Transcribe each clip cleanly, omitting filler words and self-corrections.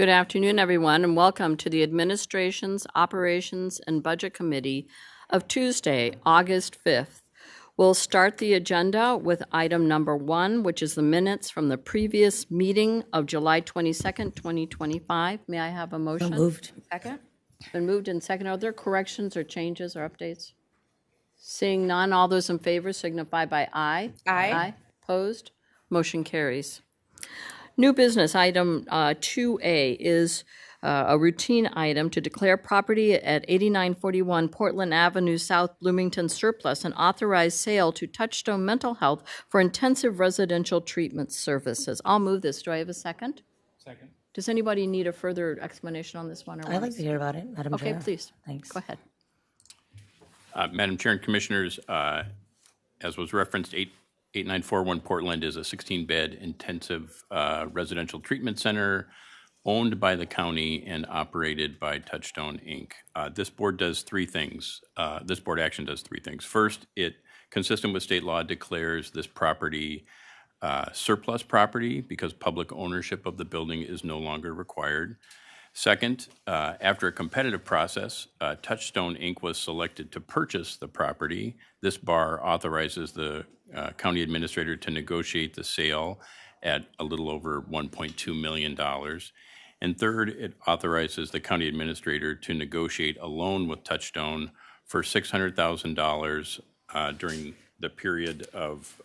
Good afternoon, everyone, and welcome to the Administration's Operations and Budget Committee of Tuesday, August 5th. We'll start the agenda with item number 1, which is the minutes from the previous meeting of July 22nd, 2025. May I have a motion? So moved. Second? Been moved and second. Are there corrections or changes or updates? Seeing none, all those in favor signify by aye. Aye. Aye. Opposed? Motion carries. New business, item 2A, is a routine item to declare property at 8941 Portland Avenue South, Bloomington surplus and authorize sale to Touchstone Mental Health for intensive residential treatment services. I'll move this. Do I have a second? Second. Does anybody need a further explanation on this one? I'd like to hear about it, Madam Chair. Okay, please. Thanks. Go ahead. Madam Chair and Commissioners, as was referenced, 8941 Portland is a 16-bed intensive residential treatment center owned by the county and operated by Touchstone, Inc. This board does three things. This board action does three things. First, it, consistent with state law, declares this property surplus property because public ownership of the building is no longer required. Second, after a competitive process, Touchstone, Inc. was selected to purchase the property. This bar authorizes the county administrator to negotiate the sale at a little over $1.2 million. And third, it authorizes the county administrator to negotiate a loan with Touchstone for $600,000 during the period of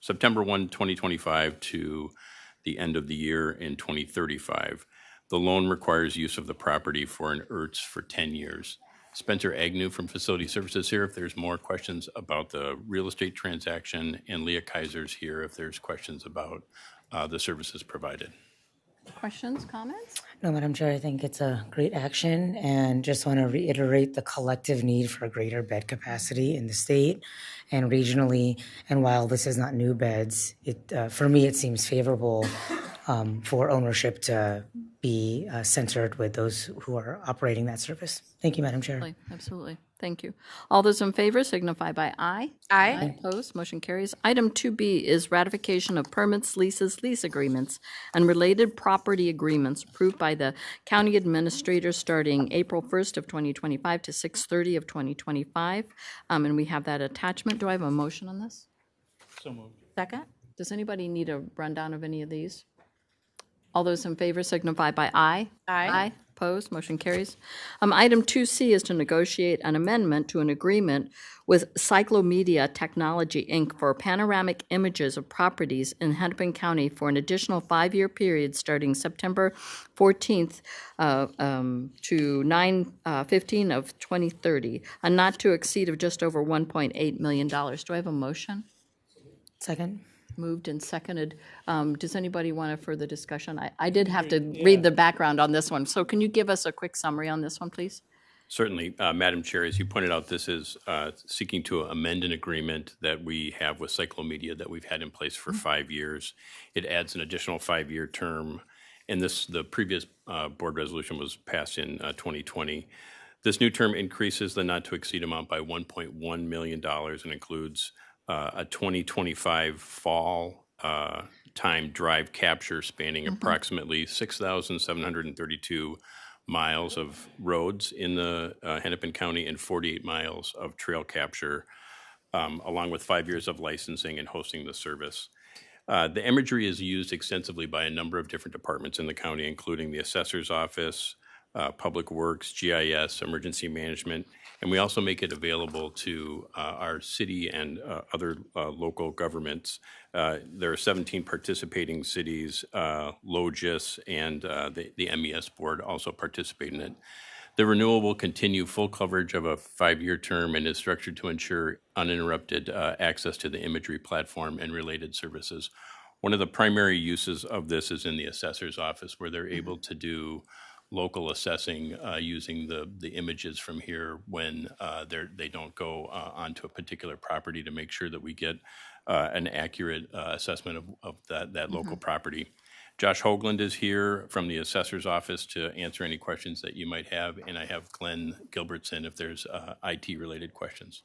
September 1, 2025 to the end of the year in 2035. The loan requires use of the property for an ERTS for 10 years. Spencer Agnew from Facility Services here if there's more questions about the real estate transaction, and Leah Kaiser's here if there's questions about the services provided. Questions, comments? No, Madam Chair, I think it's a great action and just want to reiterate the collective need for greater bed capacity in the state and regionally. And while this is not new beds, for me, it seems favorable for ownership to be centered with those who are operating that service. Thank you, Madam Chair. Absolutely. Thank you. All those in favor signify by aye. Aye. Opposed? Motion carries. Item 2B is ratification of permits, leases, lease agreements, and related property agreements approved by the county administrator starting April 1st of 2025 to 6/30 of 2025. And we have that attachment. Do I have a motion on this? So moved. Second? Does anybody need a rundown of any of these? All those in favor signify by aye. Aye. Opposed? Motion carries. Item 2C is to negotiate an amendment to an agreement with Cyclomedia Technology, Inc. for panoramic images of properties in Hennepin County for an additional 5-year period starting September 14th to 9/15 of 2030, a not to exceed of just over $1.8 million. Do I have a motion? Second. Moved and seconded. Does anybody want a further discussion? I did have to read the background on this one. So can you give us a quick summary on this one, please? Certainly. Madam Chair, as you pointed out, this is seeking to amend an agreement that we have with Cyclomedia that we've had in place for 5 years. It adds an additional 5-year term, and the previous board resolution was passed in 2020. This new term increases the not-to-exceed amount by $1.1 million and includes a 2025 fall time drive capture spanning approximately 6,732 miles of roads in the Hennepin County and 48 miles of trail capture, along with 5 years of licensing and hosting the service. The imagery is used extensively by a number of different departments in the county, including the Assessor's Office, Public Works, GIS, Emergency Management, and we also make it available to our city and other local governments. There are 17 participating cities, LOGIS, and the MES board also participate in it. The renewal will continue full coverage of a 5-year term and is structured to ensure uninterrupted access to the imagery platform and related services. One of the primary uses of this is in the assessor's office, where they're able to do local assessing using the images from here when they don't go onto a particular property to make sure that we get an accurate assessment of that local property. Josh Hoagland is here from the assessor's office to answer any questions that you might have, and I have Glenn Gilbertson if there's IT-related questions.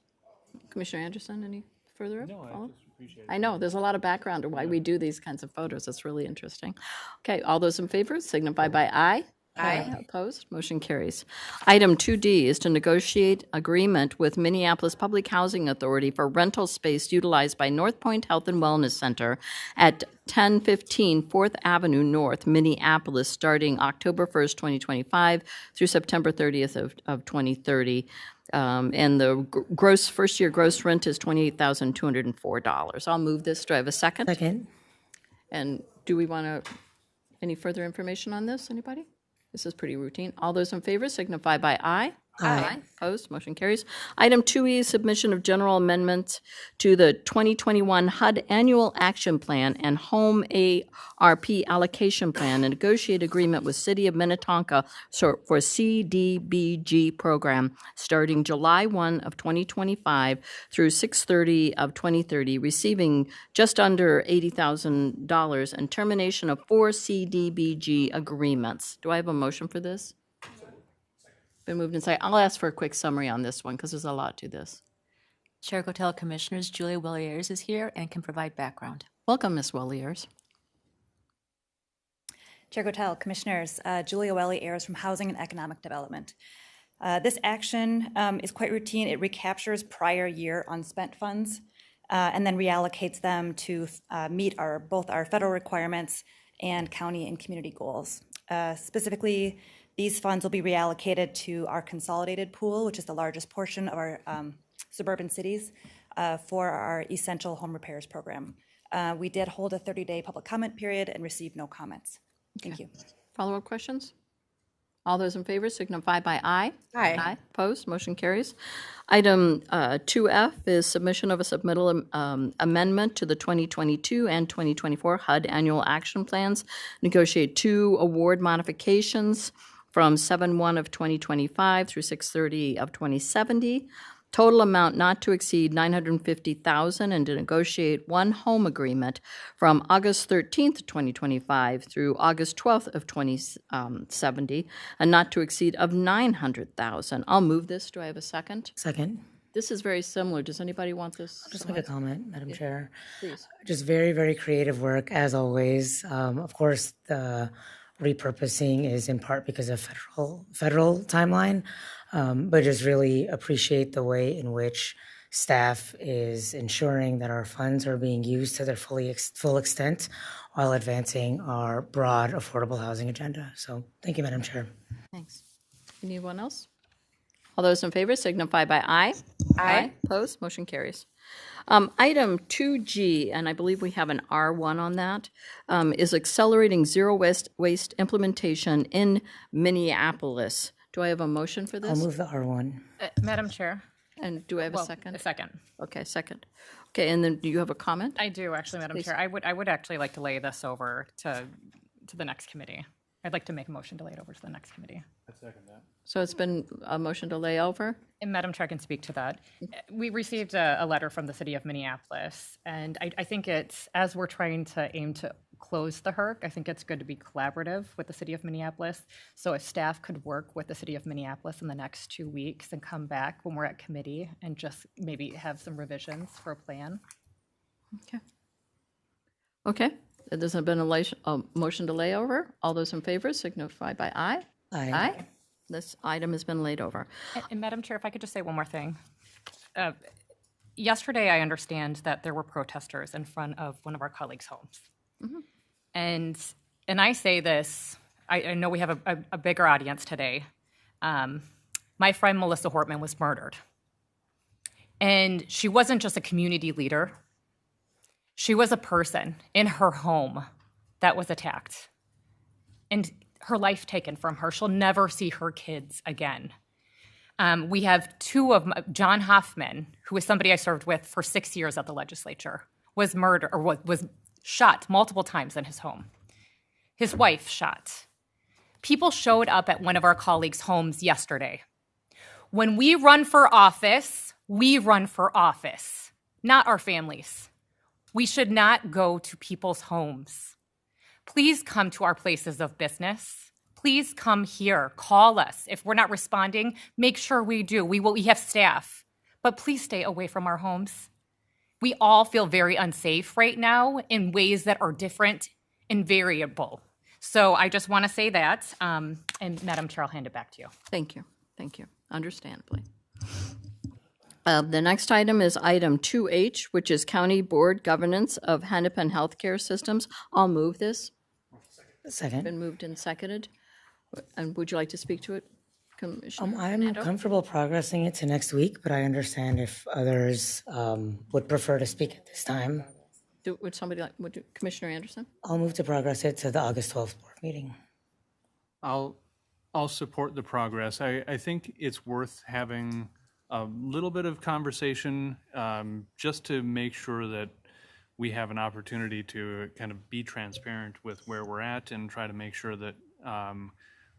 Commissioner Anderson, any further? No, I just I know, there's a lot of background to why we do these kinds of photos. It's really interesting. Okay, all those in favor signify by aye. Aye. Opposed? Motion carries. Item 2D is to negotiate agreement with Minneapolis Public Housing Authority for rental space utilized by North Point Health and Wellness Center at 1015 4th Avenue North, Minneapolis, starting October 1st, 2025 through September 30th of 2030. And the first-year gross rent is $28,204. I'll move this. Do I have a second? Second. And do we want any further information on this, anybody? This is pretty routine. All those in favor signify by aye. Aye. Opposed? Motion carries. Item 2E, submission of general amendments to the 2021 HUD Annual Action Plan and Home ARP Allocation Plan, a negotiated agreement with City of Minnetonka for CDBG program starting July 1 of 2025 through 6/30 of 2030, receiving just under $80,000 and termination of 4 CDBG agreements. Do I have a motion for this? Been moved and seconded. I'll ask for a quick summary on this one because there's a lot to this. Chair Cotel, Commissioners, Julia Williers is here and can provide background. Welcome, Ms. Williers. Chair Cotel, Commissioners, Julia Welly-Ayers from Housing and Economic Development. This action is quite routine. It recaptures prior year unspent funds and then reallocates them to meet both our federal requirements and county and community goals. Specifically, these funds will be reallocated to our consolidated pool, which is the largest portion of our suburban cities, for our essential home repairs program. We did hold a 30-day public comment period and received no comments. Thank you. Follow-up questions? All those in favor signify by aye. Aye. Opposed? Motion carries. Item 2F is submission of a submittal amendment to the 2022 and 2024 HUD Annual Action Plans. Negotiate 2 award modifications from 7/1 of 2025 through 6/30 of 2070. Total amount not to exceed $950,000, and to negotiate 1 home agreement from August 13th, 2025 through August 12th of 2070, and not to exceed of $900,000. I'll move this. Do I have a second? Second. This is very similar. Does anybody want this? Just make a comment, Madam Chair. Please. Just very, very creative work, as always. Of course, the repurposing is in part because of federal timeline, but just really appreciate the way in which staff is ensuring that our funds are being used to their full extent while advancing our broad affordable housing agenda. So thank you, Madam Chair. Thanks. Anyone else? All those in favor signify by aye. Aye. Opposed? Motion carries. Item 2G, and I believe we have an R1 on that, is accelerating zero waste implementation in Minneapolis. Do I have a motion for this? I'll move the R1. Madam Chair. And do I have a second? A second. Okay, second. Okay, and then do you have a comment? I do actually, Madam Chair. I would actually like to lay this over to the next committee. I'd like to make a motion to lay it over to the next committee. So it's been a motion to lay over? And Madam Chair, I can speak to that. We received a letter from the city of Minneapolis, and I think it's, as we're trying to aim to close the HRC, I think it's good to be collaborative with the city of Minneapolis. So if staff could work with the city of Minneapolis in the next 2 weeks and come back when we're at committee and just maybe have some revisions for a plan. Okay. There's been a motion to lay over. All those in favor signify by aye. Aye. This item has been laid over. And Madam Chair, if I could just say one more thing. Yesterday, I understand that there were protesters in front of one of our colleagues' homes. Mm-hmm. And I say this, I know we have a bigger audience today. My friend Melissa Hortman was murdered. And she wasn't just a community leader. She was a person in her home that was attacked. And her life taken from her. She'll never see her kids again. We have 2 of John Hoffman, who was somebody I served with for 6 years at the legislature, was murdered or was shot multiple times in his home. His wife shot. People showed up at one of our colleagues' homes yesterday. When we run for office, not our families. We should not go to people's homes. Please come to our places of business. Please come here. Call us. If we're not responding, make sure we do. We have staff. But please stay away from our homes. we all feel very unsafe right now in ways that are different and variable. So I just want to say that, and Madam Chair, I'll hand it back to you. Thank you. Thank you. Understandably. The next item is item 2H, which is County Board Governance of Hennepin Healthcare Systems. I'll move this. Second. Been moved and seconded. And would you like to speak to it, Commissioner? I'm Fernando? comfortable progressing it to next week, but I understand if others would prefer to speak at this time. Would somebody like, Commissioner Anderson? I'll move to progress it to the August 12th board meeting. I'll support the progress. I think it's worth having a little bit of conversation just to make sure that we have an opportunity to kind of be transparent with where we're at and try to make sure that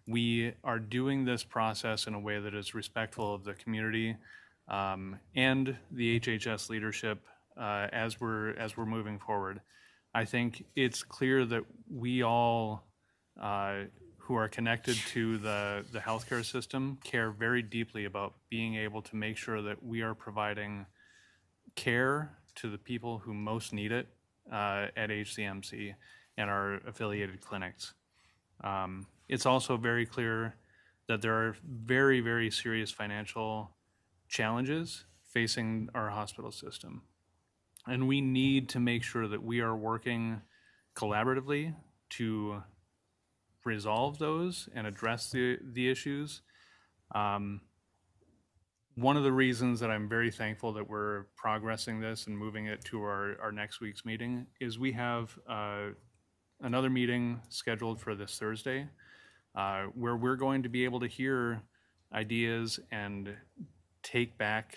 we are doing this process in a way that is respectful of the community and the HHS leadership as we're moving forward. I think it's clear that we all who are connected to the healthcare system care very deeply about being able to make sure that we are providing care to the people who most need it at HCMC and our affiliated clinics. It's also very clear that there are very, very serious financial challenges facing our hospital system. And we need to make sure that we are working collaboratively to resolve those and address the issues. One of the reasons that I'm very thankful that we're progressing this and moving it to our next week's meeting is we have another meeting scheduled for this Thursday where we're going to be able to hear ideas and take back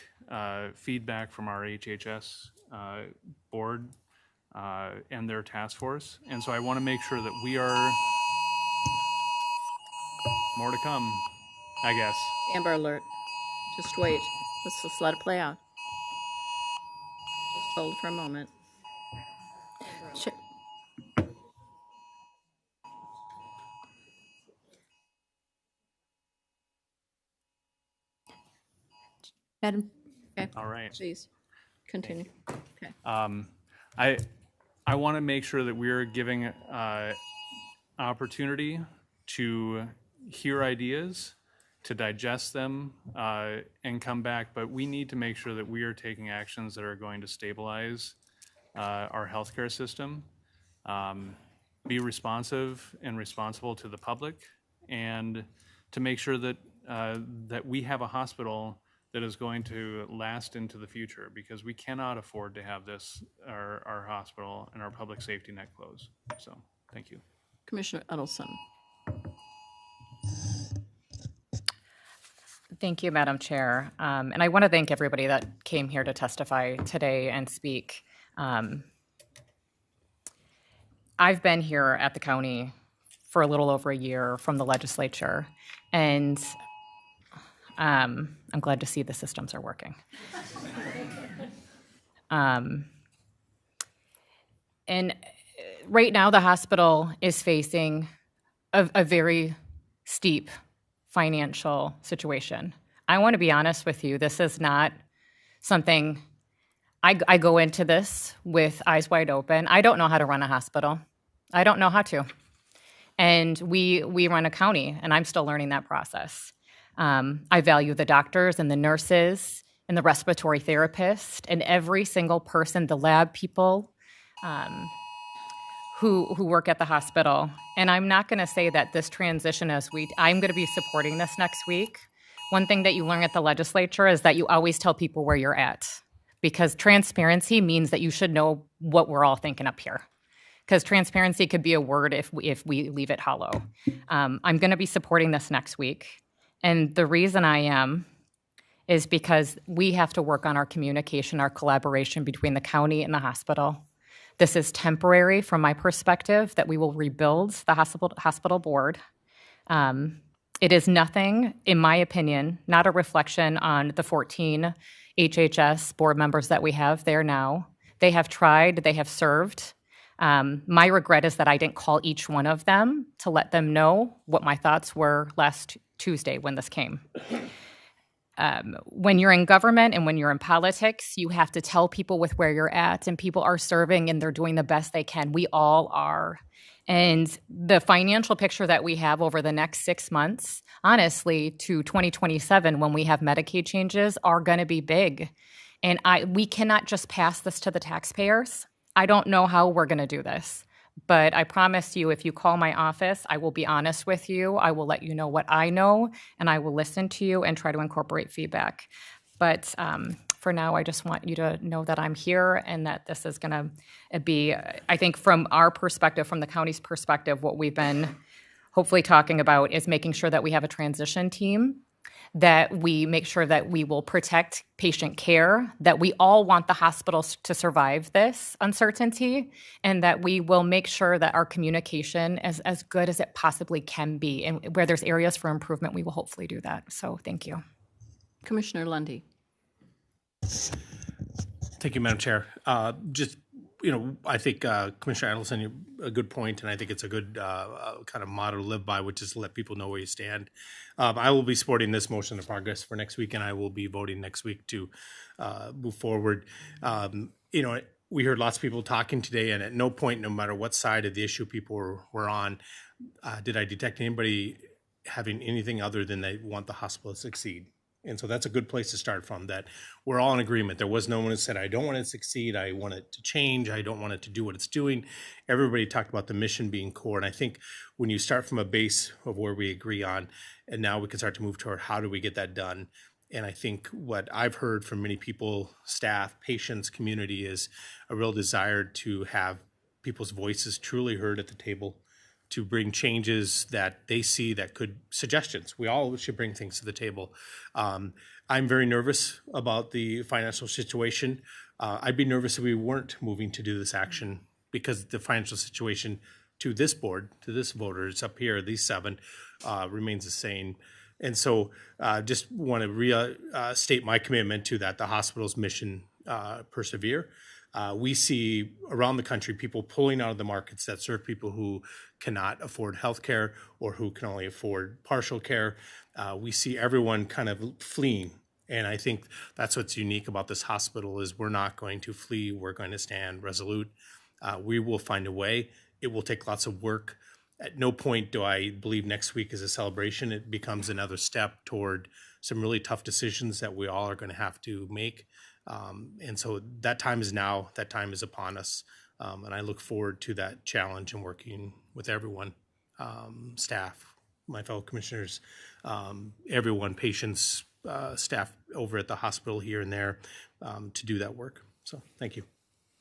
feedback from our HHS board and their task force. And so I want to make sure that we are more to come, I guess. Amber alert. Just wait. Let's just let it play out. Just hold for a moment. Sure. Madam, Okay, All right. please, continue. Okay. I want to make sure that we're giving opportunity to hear ideas, to digest them, and come back. But we need to make sure that we are taking actions that are going to stabilize our healthcare system, be responsive and responsible to the public, and to make sure that that we have a hospital that is going to last into the future, because we cannot afford to have this, our hospital and our public safety net close. So, thank you. Commissioner Edelson. thank you, Madam Chair. And I want to thank everybody that came here to testify today and speak. I've been here at the county for a little over a year from the legislature, and I'm glad to see the systems are working. And right now, the hospital is facing a very steep financial situation. I want to be honest with you. This is not something, I go into this with eyes wide open. I don't know how to run a hospital. I don't know how to. And we run a county, and I'm still learning that process. I value the doctors and the nurses and the respiratory therapist and every single person, the lab people, who work at the hospital. And I'm not going to say that this transition I'm going to be supporting this next week. One thing that you learn at the legislature is that you always tell people where you're at, because transparency means that you should know what we're all thinking up here. Because transparency could be a word if we leave it hollow. I'm going to be supporting this next week. And the reason I am is because we have to work on our communication, our collaboration between the county and the hospital. This is temporary from my perspective, that we will rebuild the hospital board. It is nothing, in my opinion, not a reflection on the 14 HHS board members that we have there now. They have tried, they have served. My regret is that I didn't call each one of them to let them know what my thoughts were last Tuesday when this came. when you're in government and when you're in politics, you have to tell people with where you're at, and people are serving and they're doing the best they can. We all are. And the financial picture that we have over the next 6 months, honestly, to 2027, when we have Medicaid changes, are going to be big. And we cannot just pass this to the taxpayers. I don't know how we're going to do this. But I promise you, if you call my office, I will be honest with you. I will let you know what I know, and I will listen to you and try to incorporate feedback. But for now, I just want you to know that I'm here and that this is going to be, I think from our perspective, from the county's perspective, what we've been hopefully talking about is making sure that we have a transition team, that we make sure that we will protect patient care, that we all want the hospitals to survive this uncertainty, and that we will make sure that our communication is as good as it possibly can be. And where there's areas for improvement, we will hopefully do that. So thank you. Commissioner Lundy. Thank you, Madam Chair. I think Commissioner Adelson, you a good point, and I think it's a good kind of motto to live by, which is to let people know where you stand. I will be supporting this motion of progress for next week, and I will be voting next week to move forward. We heard lots of people talking today, and at no point, no matter what side of the issue people were on, did I detect anybody having anything other than they want the hospital to succeed. And so that's a good place to start from, that we're all in agreement. There was no one who said, I don't want it to succeed, I want it to change, I don't want it to do what it's doing. Everybody talked about the mission being core. And I think when you start from a base of where we agree on, and now we can start to move toward how do we get that done. And I think what I've heard from many people, staff, patients, community, is a real desire to have people's voices truly heard at the table, to bring changes that they see that could, suggestions. We all should bring things to the table. I'm very nervous about the financial situation. I'd be nervous if we weren't moving to do this action, because the financial situation to this board, to this voters up here, these 7, remains the same. And so just want to restate my commitment to that, the hospital's mission persevere. We see around the country people pulling out of the markets that serve people who cannot afford health care or who can only afford partial care. We see everyone kind of fleeing. And I think that's what's unique about this hospital is we're not going to flee. We're going to stand resolute. We will find a way. It will take lots of work. At no point do I believe next week is a celebration. It becomes another step toward some really tough decisions that we all are going to have to make. And so that time is now, that time is upon us. And I look forward to that challenge and working with everyone, staff, my fellow commissioners, everyone, patients, staff over at the hospital here and there to do that work. So thank you.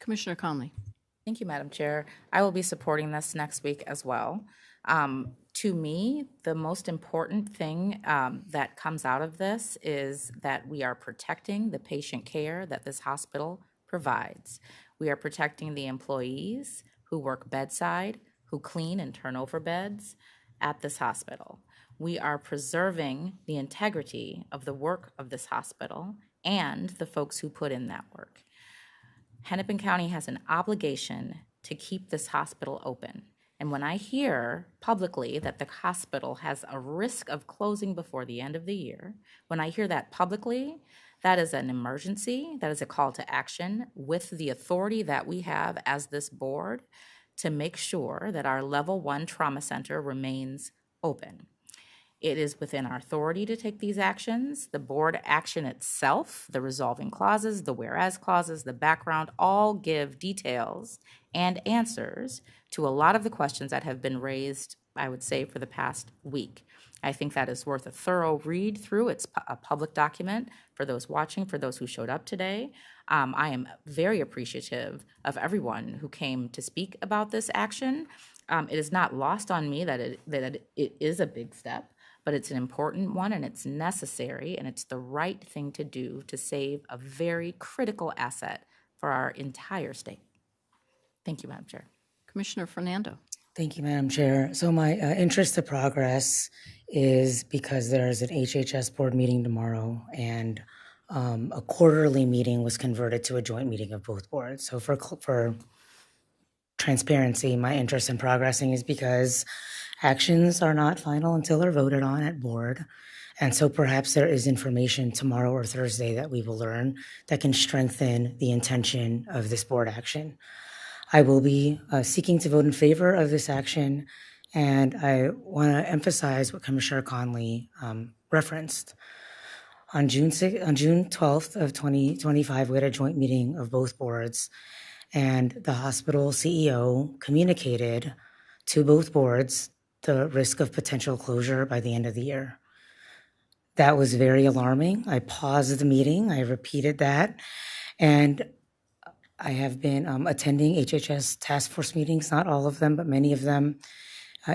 Commissioner Conley. Thank you, Madam Chair. I will be supporting this next week as well. To me, the most important thing that comes out of this is that we are protecting the patient care that this hospital provides. We are protecting the employees who work bedside, who clean and turn over beds at this hospital. We are preserving the integrity of the work of this hospital and the folks who put in that work. Hennepin County has an obligation to keep this hospital open. And when I hear publicly that the hospital has a risk of closing before the end of the year, when I hear that publicly, that is an emergency, that is a call to action with the authority that we have as this board to make sure that our level 1 trauma center remains open. It is within our authority to take these actions. The board action itself, the resolving clauses, the whereas clauses, the background, all give details and answers to a lot of the questions that have been raised, I would say, for the past week. I think that is worth a thorough read through. It's a public document for those watching, for those who showed up today. I am very appreciative of everyone who came to speak about this action. It is not lost on me that it is a big step, but it's an important one, and it's necessary, and it's the right thing to do to save a very critical asset for our entire state. Thank you, Madam Chair. Commissioner Fernando. Thank you, Madam Chair. So my interest to progress is because there's an HHS board meeting tomorrow, and a quarterly meeting was converted to a joint meeting of both boards. So for transparency, my interest in progressing is because actions are not final until they're voted on at board. And so perhaps there is information tomorrow or Thursday that we will learn that can strengthen the intention of this board action. I will be seeking to vote in favor of this action, and I want to emphasize what Commissioner Conley referenced. On June 12th of 2025, we had a joint meeting of both boards, and the hospital CEO communicated to both boards the risk of potential closure by the end of the year. That was very alarming. I paused the meeting, I repeated that, and I have been attending HHS task force meetings, not all of them, but many of them,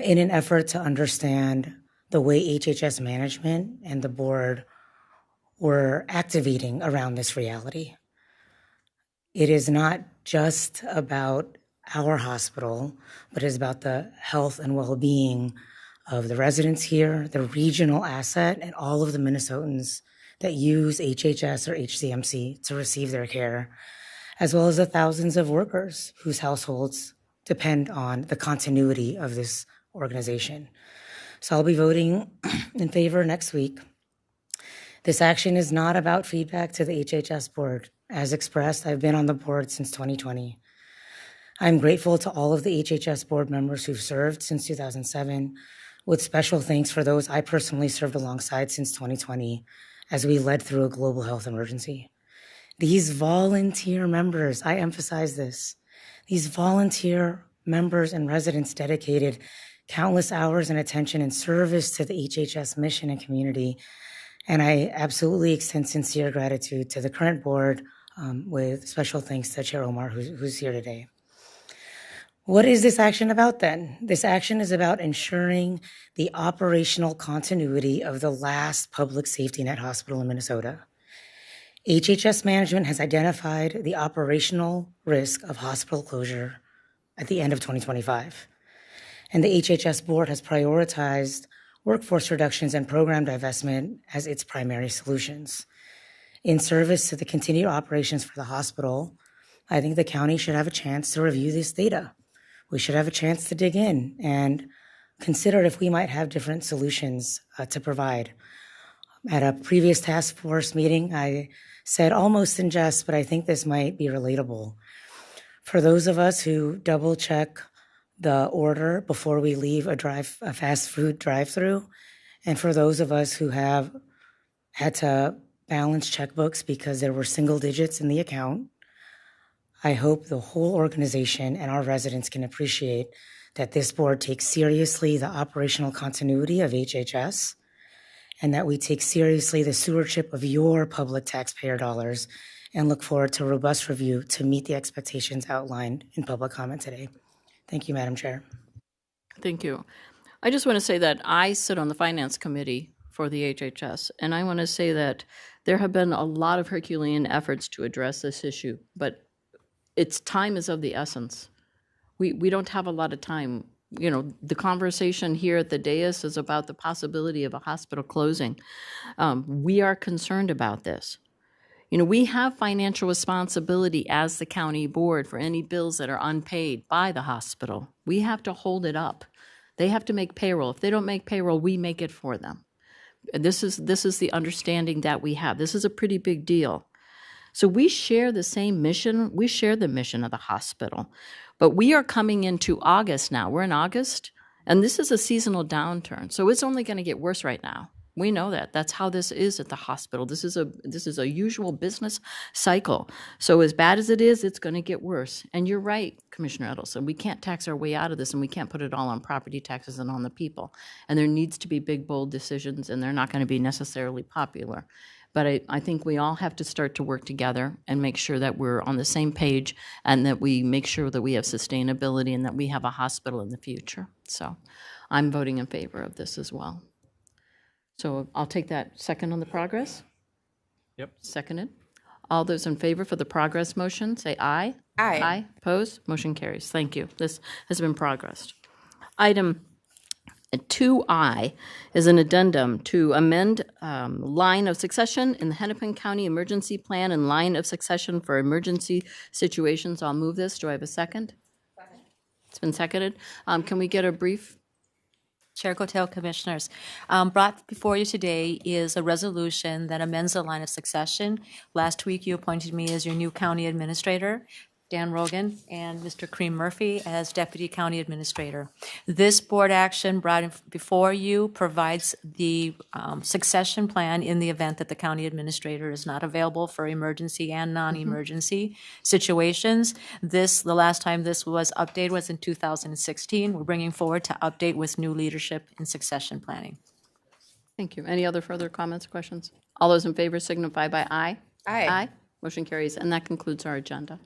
in an effort to understand the way HHS management and the board were activating around this reality. It is not just about our hospital, but it's about the health and well-being of the residents here, the regional asset, and all of the Minnesotans that use HHS or HCMC to receive their care, as well as the thousands of workers whose households depend on the continuity of this organization. So I'll be voting in favor next week. This action is not about feedback to the HHS board. As expressed, I've been on the board since 2020. I'm grateful to all of the HHS board members who've served since 2007, with special thanks for those I personally served alongside since 2020 as we led through a global health emergency. These volunteer members, I emphasize this, these volunteer members and residents dedicated countless hours and attention and service to the HHS mission and community. And I absolutely extend sincere gratitude to the current board, with special thanks to Chair Omar, who's here today. What is this action about then? This action is about ensuring the operational continuity of the last public safety net hospital in Minnesota. HHS management has identified the operational risk of hospital closure at the end of 2025. And the HHS board has prioritized workforce reductions and program divestment as its primary solutions. In service to the continued operations for the hospital, I think the county should have a chance to review this data. We should have a chance to dig in and consider if we might have different solutions to provide. At a previous task force meeting, I said almost in jest, but I think this might be relatable. For those of us who double check the order before we leave a fast food drive-through, and for those of us who have had to balance checkbooks because there were single digits in the account, I hope the whole organization and our residents can appreciate that this board takes seriously the operational continuity of HHS, and that we take seriously the stewardship of your public taxpayer dollars, and look forward to a robust review to meet the expectations outlined in public comment today. Thank you, Madam Chair. Thank you. I just want to say that I sit on the Finance Committee for the HHS, and I want to say that there have been a lot of Herculean efforts to address this issue, but its time is of the essence. We don't have a lot of time. You know, the conversation here at the dais is about the possibility of a hospital closing. We are concerned about this. You know, we have financial responsibility as the county board for any bills that are unpaid by the hospital. We have to hold it up. They have to make payroll. If they don't make payroll, we make it for them. This is the understanding that we have. This is a pretty big deal. So we share the same mission. We share the mission of the hospital. But we are coming into August now. We're in August, and this is a seasonal downturn. So it's only going to get worse right now. We know that. That's how this is at the hospital. This is a usual business cycle. So as bad as it is, it's going to get worse. And you're right, Commissioner Edelson. We can't tax our way out of this, and we can't put it all on property taxes and on the people. And there needs to be big, bold decisions, and they're not going to be necessarily popular. But I think we all have to start to work together and make sure that we're on the same page, and that we make sure that we have sustainability and that we have a hospital in the future. So I'm voting in favor of this as well. So I'll take that second on the progress. Yep. Seconded. All those in favor for the progress motion, say aye. Aye. Aye. Opposed? Motion carries. Thank you. This has been progressed. Item 2I is an addendum to amend line of succession in the Hennepin County Emergency Plan and line of succession for emergency situations. I'll move this. Do I have a second? Second. It's been seconded. Can we get a brief Chair Cotel, Commissioners. Brought before you today is a resolution that amends the line of succession. Last week, you appointed me as your new county administrator, Dan Rogan, and Mr. Cream Murphy as deputy county administrator. This board action brought before you provides the succession plan in the event that the county administrator is not available for emergency and non-emergency situations. The last time this was updated was in 2016. We're bringing forward to update with new leadership in succession planning. Thank you. Any other further comments or questions? All those in favor signify by aye. Aye. Aye. Motion carries, and that concludes our agenda.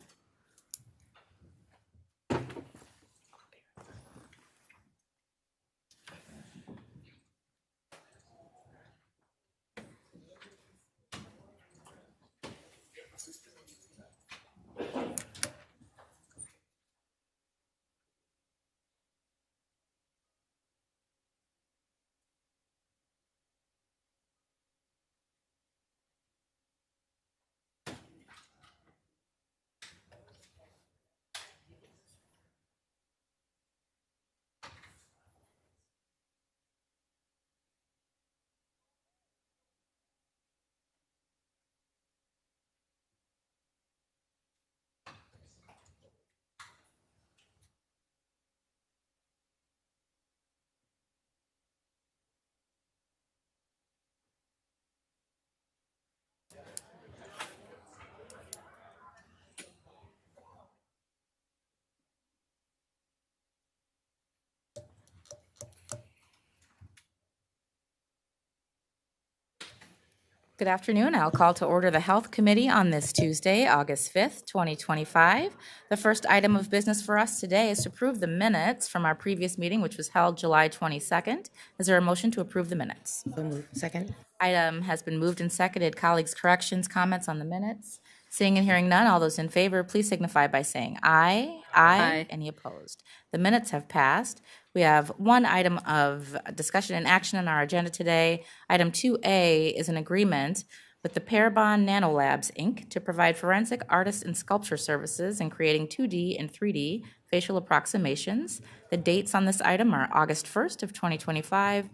Good afternoon. I'll call to order the Health Committee on this Tuesday, August 5th, 2025. The first item of business for us today is to approve the minutes from our previous meeting, which was held July 22nd. Is there a motion to approve the minutes? So moved. Second. Item has been moved and seconded. Colleagues, corrections, comments on the minutes? Seeing and hearing none, all those in favor, please signify by saying aye. Aye. Any opposed? The minutes have passed. We have one item of discussion and action on our agenda today. Item 2A is an agreement with the Parabon Nanolabs, Inc. to provide forensic artist and sculpture services in creating 2D and 3D facial approximations. The dates on this item are August 1st of 2025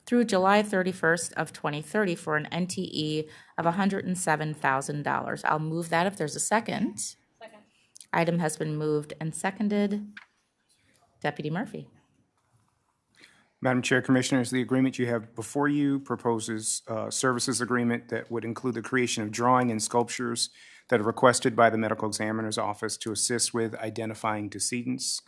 through July 31st of 2030 for an NTE of $107,000. I'll move that if there's a second. Second. Item has been moved and seconded. Deputy Murphy. Madam Chair, Commissioners, the agreement you have before you proposes a services agreement that would include the creation of drawing and sculptures that are requested by the medical examiner's office to assist with identifying decedents.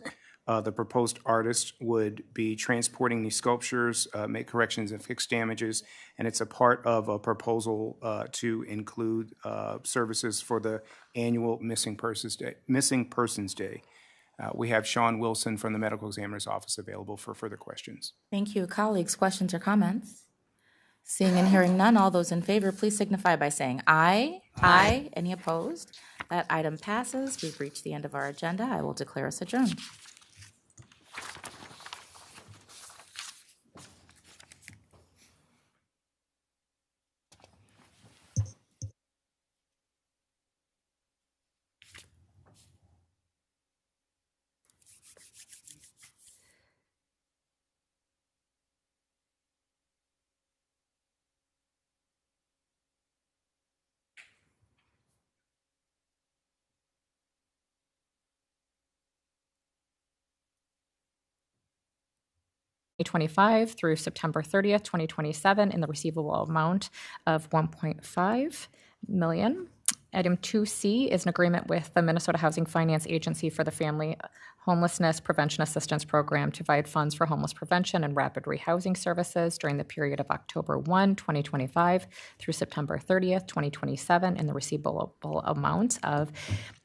The proposed artist would be transporting these sculptures, make corrections and fix damages, and it's a part of a proposal to include services for the annual Missing Persons Day. We have Sean Wilson from the medical examiner's office available for further questions. Thank you. Colleagues, questions or comments? Seeing and hearing none, all those in favor, please signify by saying aye. Aye. Any opposed? That item passes. We've reached the end of our agenda. I will declare us adjourned. Through September 30th, 2027 in the receivable amount of $1.5 million. Item 2C is an agreement with the Minnesota Housing Finance Agency for the Family Homelessness Prevention Assistance Program to provide funds for homeless prevention and rapid rehousing services during the period of October 1, 2025 through September 30th, 2027 in the receivable amount of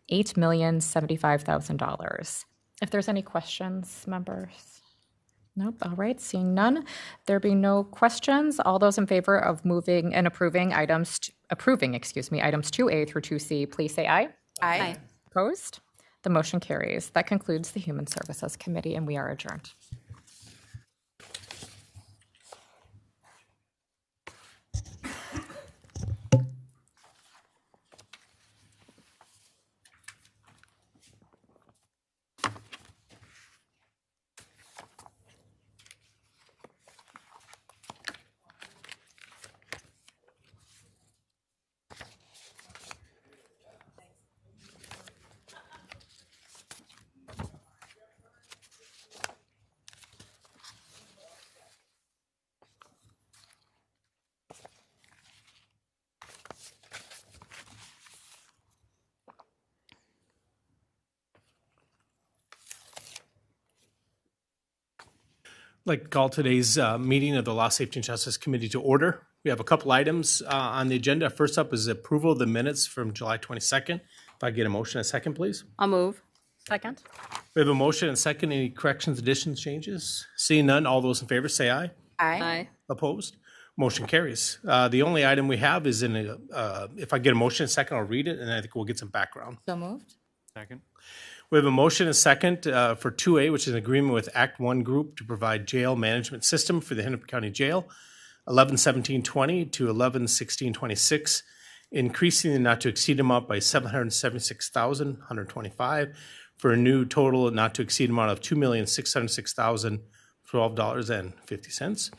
$8,075,000. If there's any questions, members? Nope. All right. Seeing none, there being no questions, all those in favor of moving and approving items 2A through 2C, please say aye. Aye. Opposed? The motion carries. That concludes the Human Services Committee, and we are adjourned. I'd like to call today's meeting of the Law, Safety, and Justice Committee to order. We have a couple items on the agenda. First up is approval of the minutes from July 22nd. If I get a motion, a second, please. I'll move. Second? We have a motion and a second. Any corrections, additions, changes? Seeing none, all those in favor say aye. Aye. Opposed? Motion carries. The only item we have is if I get a motion and a second, I'll read it, and I think we'll get some background. So moved? Second. We have a motion and a second for 2A, which is an agreement with Act One Group to provide jail management system for the Hennepin County Jail, 11/17/20 to 11/16/26, increasing the not to exceed amount by $776,125 for a new total not to exceed amount of $2,606,012.50.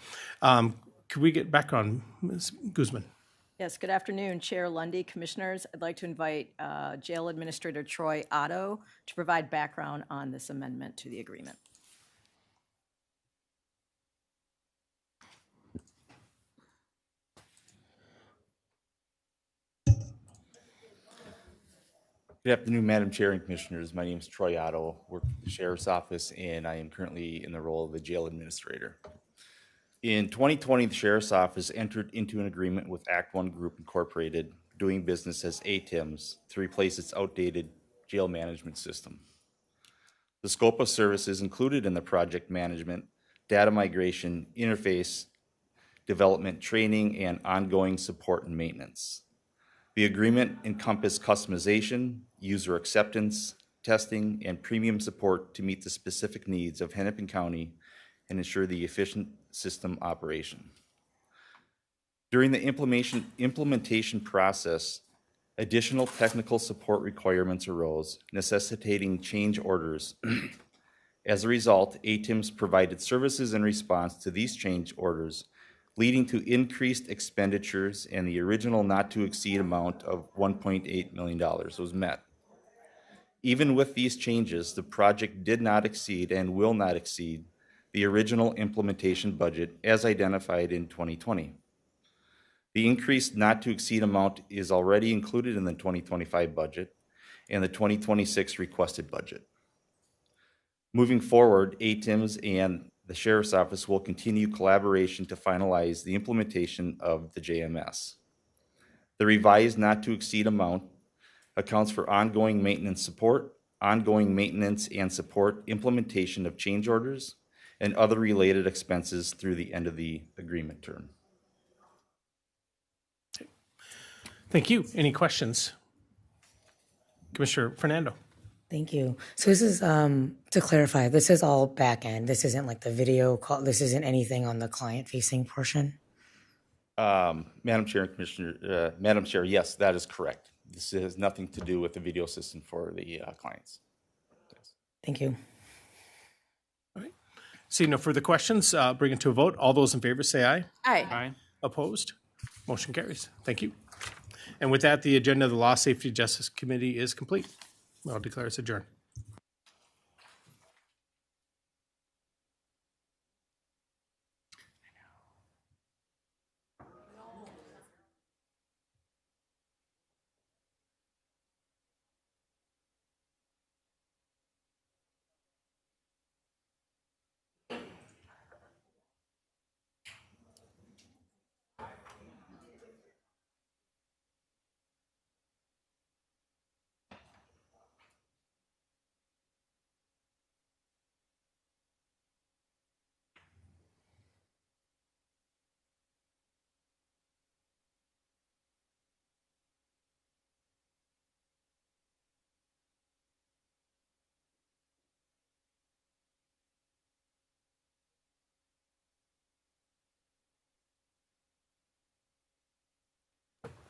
Could we get background, Ms. Guzman? Yes, good afternoon, Chair Lundy, Commissioners. I'd like to invite Jail Administrator Troy Otto to provide background on this amendment to the agreement. Good afternoon, Madam Chair and Commissioners. My name is Troy Otto, work at the Sheriff's Office, and I am currently in the role of the Jail Administrator. In 2020, the Sheriff's Office entered into an agreement with Act One Group Incorporated, doing business as ATIMS, to replace its outdated jail management system. The scope of services included in the project management, data migration, interface, development, training, and ongoing support and maintenance. The agreement encompassed customization, user acceptance, testing, and premium support to meet the specific needs of Hennepin County and ensure the efficient system operation. During the implementation process, additional technical support requirements arose, necessitating change orders. As a result, ATIMS provided services in response to these change orders, leading to increased expenditures, and the original not to exceed amount of $1.8 million was met. Even with these changes, the project did not exceed and will not exceed the original implementation budget as identified in 2020. The increased not to exceed amount is already included in the 2025 budget and the 2026 requested budget. Moving forward, ATIMS and the Sheriff's Office will continue collaboration to finalize the implementation of the JMS. The revised not to exceed amount accounts for ongoing maintenance support, ongoing maintenance and support implementation of change orders, and other related expenses through the end of the agreement term. Thank you. Any questions? Commissioner Fernando. Thank you. So this is, to clarify, this is all back end. This isn't like the video call. This isn't anything on the client facing portion. Madam Chair and Commissioner, Madam Chair, yes, that is correct. This has nothing to do with the video system for the clients. Yes. Thank you. Seeing no further questions, bring it to a vote. All those in favor say aye. Aye. Aye. Opposed? Motion carries. Thank you. And with that, the agenda of the Law, Safety, and Justice Committee is complete. I'll declare us adjourned.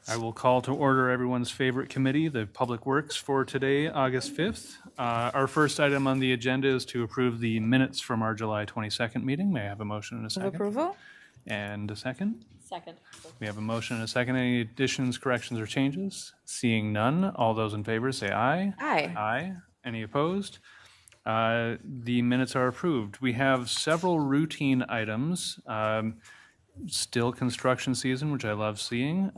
I will call to order everyone's favorite committee, the Public Works, for today, August 5th. Our first item on the agenda is to approve the minutes from our July 22nd meeting. May I have a motion and a Move second? approval? And a second? Second. We have a motion and a second. Any additions, corrections, or changes? Seeing none, all those in favor say aye. Aye. Aye. Any opposed? The minutes are approved. We have several routine items. Still construction season, which I love seeing.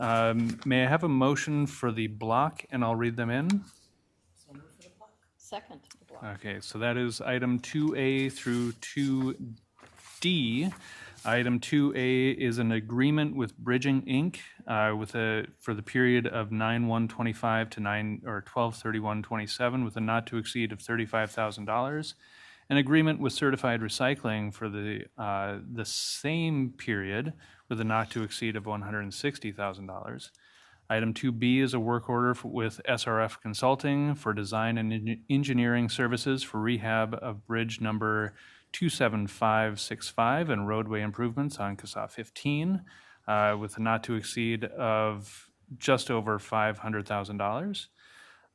May I have a motion for the block, and I'll read them in? Second. Okay, so that is item 2A through D. Item 2A is an agreement with Bridging Inc. For the period of 9/1/25 to 12/31/27 with a not to exceed of $35,000. An agreement with Certified Recycling for the same period with a not to exceed of $160,000. Item 2B is a work order with SRF Consulting for design and engineering services for rehab of bridge number 27565 and roadway improvements on CASA 15 with a not to exceed of just over $500,000.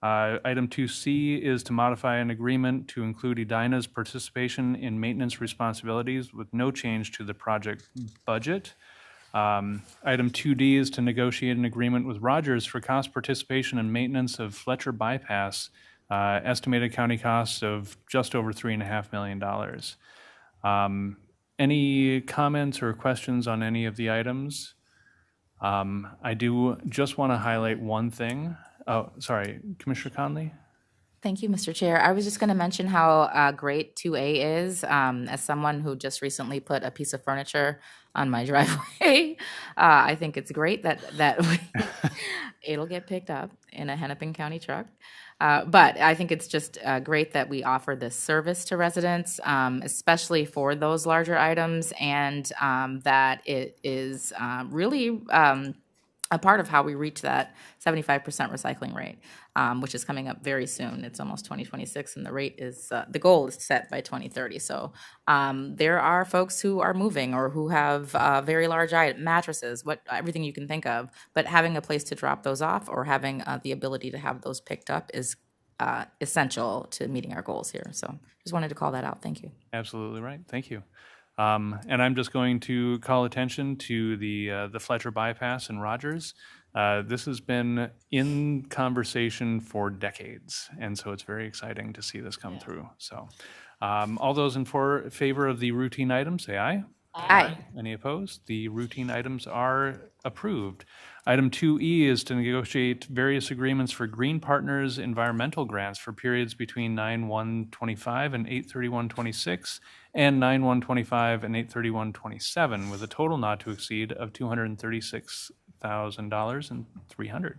Item 2C is to modify an agreement to include Edina's participation in maintenance responsibilities with no change to the project budget. Item 2D is to negotiate an agreement with Rogers for cost participation and maintenance of Fletcher Bypass, estimated county costs of just over $3.5 million. Any comments or questions on any of the items? I do just want to highlight one thing. Oh, sorry, Commissioner Conley? Thank you, Mr. Chair. I was just going to mention how great 2A is. As someone who just recently put a piece of furniture on my driveway, I think it's great that it'll get picked up in a Hennepin County truck. But I think it's just great that we offer this service to residents, especially for those larger items, and that it is really a part of how we reach that 75% recycling rate, which is coming up very soon. It's almost 2026, and the rate is the goal is set by 2030. So there are folks who are moving or who have very large mattresses, everything you can think of. But having a place to drop those off or having the ability to have those picked up is essential to meeting our goals here. So just wanted to call that out. Thank you. Absolutely right. Thank you. And I'm just going to call attention to the Fletcher Bypass in Rogers. This has been in conversation for decades, and so it's very exciting to see this come through. So all those in favor of the routine items, say aye. Aye. Any opposed? The routine items are approved. Item 2E is to negotiate various agreements for Green Partners environmental grants for periods between 9/1/25 and 8/31/26 and 9/1/25 and 8/31/27 with a total not to exceed of $236,000 and $300.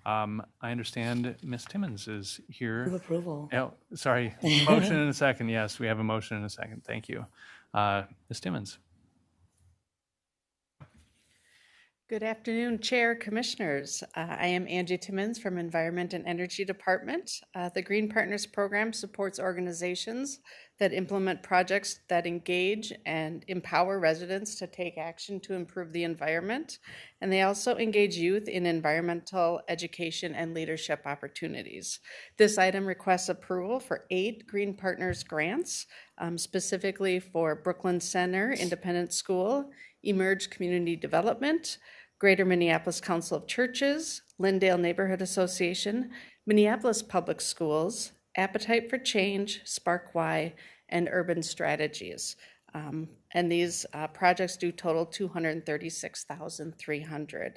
I understand Ms. Timmons is here. Move approval. Oh, sorry. Motion and a second. Yes, we have a motion and a second. Thank you. Ms. Timmons. Good afternoon, Chair, Commissioners. I am Angie Timmons from Environment and Energy Department. The Green Partners Program supports organizations that implement projects that engage and empower residents to take action to improve the environment. And they also engage youth in environmental education and leadership opportunities. This item requests approval for 8 Green Partners grants, specifically for Brooklyn Center Independent School, Emerge Community Development, Greater Minneapolis Council of Churches, Lindale Neighborhood Association, Minneapolis Public Schools, Appetite for Change, Spark Y, and Urban Strategies. And these projects do total $236,300.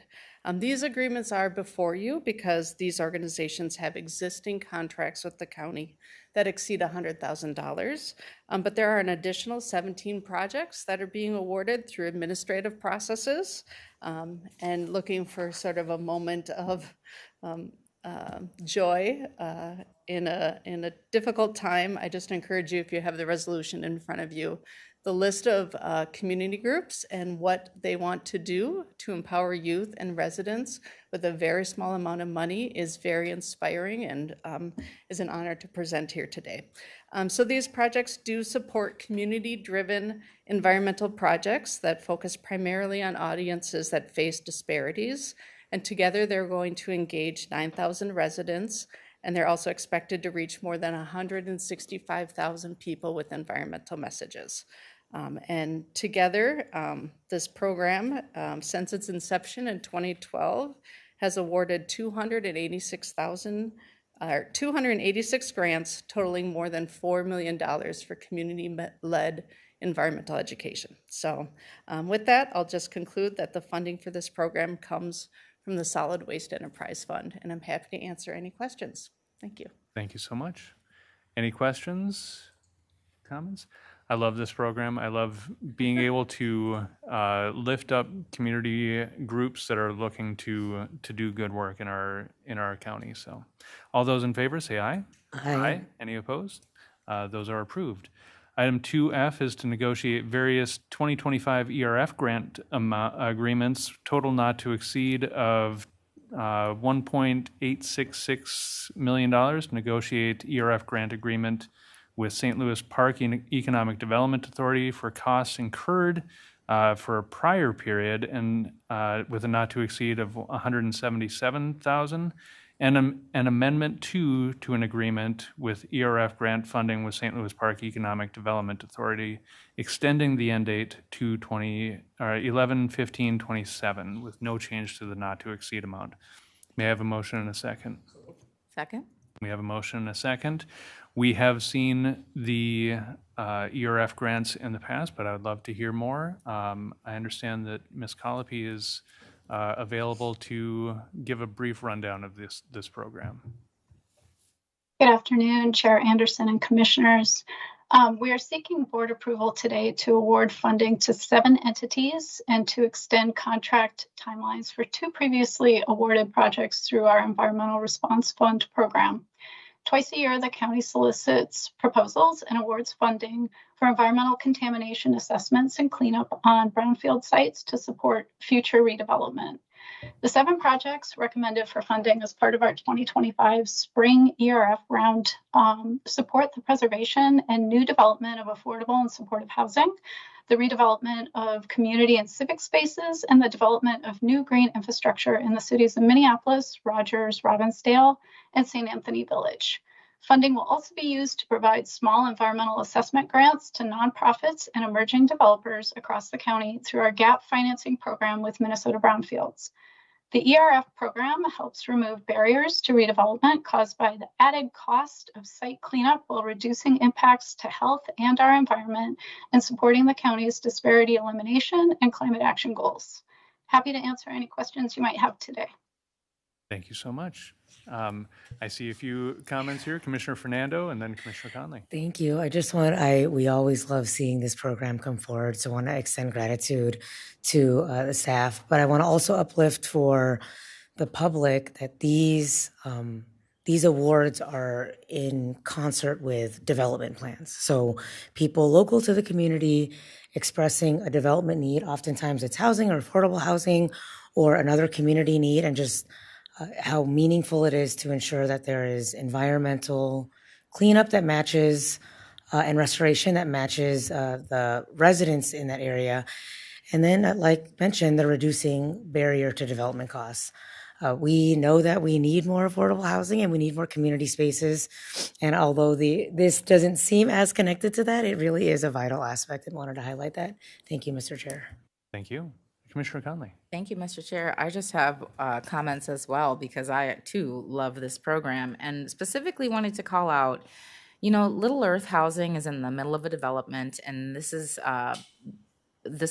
These agreements are before you because these organizations have existing contracts with the county that exceed $100,000. But there are an additional 17 projects that are being awarded through administrative processes, and looking for sort of a moment of joy in a difficult time. I just encourage you, if you have the resolution in front of you, the list of community groups and what they want to do to empower youth and residents with a very small amount of money is very inspiring and is an honor to present here today. So these projects do support community-driven environmental projects that focus primarily on audiences that face disparities. And together they're going to engage 9,000 residents, and they're also expected to reach more than 165,000 people with environmental messages. And together, this program, since its inception in 2012, has awarded 286 grants totaling more than $4 million for community-led environmental education. So with that, I'll just conclude that the funding for this program comes from the Solid Waste Enterprise Fund, and I'm happy to answer any questions. Thank you. Thank you so much. Any questions, comments? I love this program. I love being able to lift up community groups that are looking to do good work in our county. So, all those in favor say aye. Aye. Any opposed? Those are approved. Item 2F is to negotiate various 2025 ERF grant agreements, total not to exceed of $1.866 million. Negotiate ERF grant agreement with St. Louis Park Economic Development Authority for costs incurred for a prior period and with a not to exceed of $177,000, and an amendment to an agreement with ERF grant funding with St. Louis Park Economic Development Authority, extending the end date to 11/15/27 with no change to the not to exceed amount. May I have a motion and a second? Second? We have a motion and a second. We have seen the ERF grants in the past, but I would love to hear more. I understand that Ms. Colopy is available to give a brief rundown of this program. Good afternoon, Chair Anderson and Commissioners. We are seeking board approval today to award funding to 7 entities and to extend contract timelines for 2 previously awarded projects through our Environmental Response Fund program. Twice a year, the county solicits proposals and awards funding for environmental contamination assessments and cleanup on brownfield sites to support future redevelopment. The 7 projects recommended for funding as part of our 2025 spring ERF round support the preservation and new development of affordable and supportive housing, the redevelopment of community and civic spaces, and the development of new green infrastructure in the cities of Minneapolis, Rogers, Robbinsdale, and St. Anthony Village. Funding will also be used to provide small environmental assessment grants to nonprofits and emerging developers across the county through our GAP financing program with Minnesota Brownfields. The ERF program helps remove barriers to redevelopment caused by the added cost of site cleanup while reducing impacts to health and our environment and supporting the county's disparity elimination and climate action goals. Happy to answer any questions you might have today. Thank you so much. I see a few comments here. Commissioner Fernando and then Commissioner Conley. Thank you. We always love seeing this program come forward. So I want to extend gratitude to the staff, but I want to also uplift for the public that these awards are in concert with development plans. So people local to the community expressing a development need, oftentimes it's housing or affordable housing or another community need, and just how meaningful it is to ensure that there is environmental cleanup that matches and restoration that matches the residents in that area. And then, like mentioned, the reducing barrier to development costs. We know that we need more affordable housing and we need more community spaces. And although this doesn't seem as connected to that, it really is a vital aspect, and wanted to highlight that. Thank you, Mr. Chair. Thank you. Commissioner Conley. Thank you, Mr. Chair. I just have comments as well, because I too love this program, and specifically wanted to call out, Little Earth Housing is in the middle of a development, and this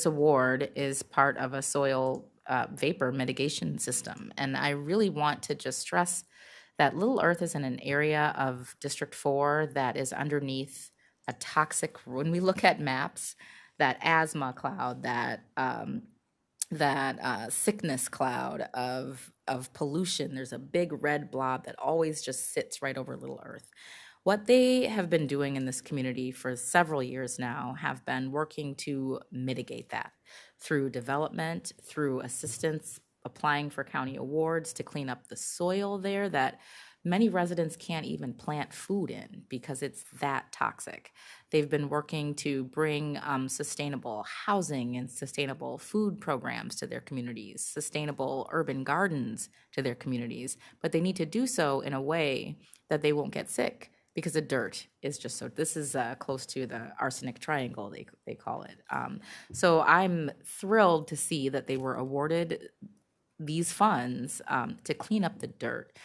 award is part of a soil vapor mitigation system. And I really want to just stress that Little Earth is in an area of District 4 that is underneath a toxic, when we look at maps, that asthma cloud, that sickness cloud of pollution. There's a big red blob that always just sits right over Little Earth. What they have been doing in this community for several years now have been working to mitigate that through development, through assistance, applying for county awards to clean up the soil there that many residents can't even plant food in because it's that toxic. They've been working to bring sustainable housing and sustainable food programs to their communities, sustainable urban gardens to their communities, but they need to do so in a way that they won't get sick, because the dirt is just so, this is close to the arsenic triangle, they call it. So I'm thrilled to see that they were awarded these funds to clean up the dirt.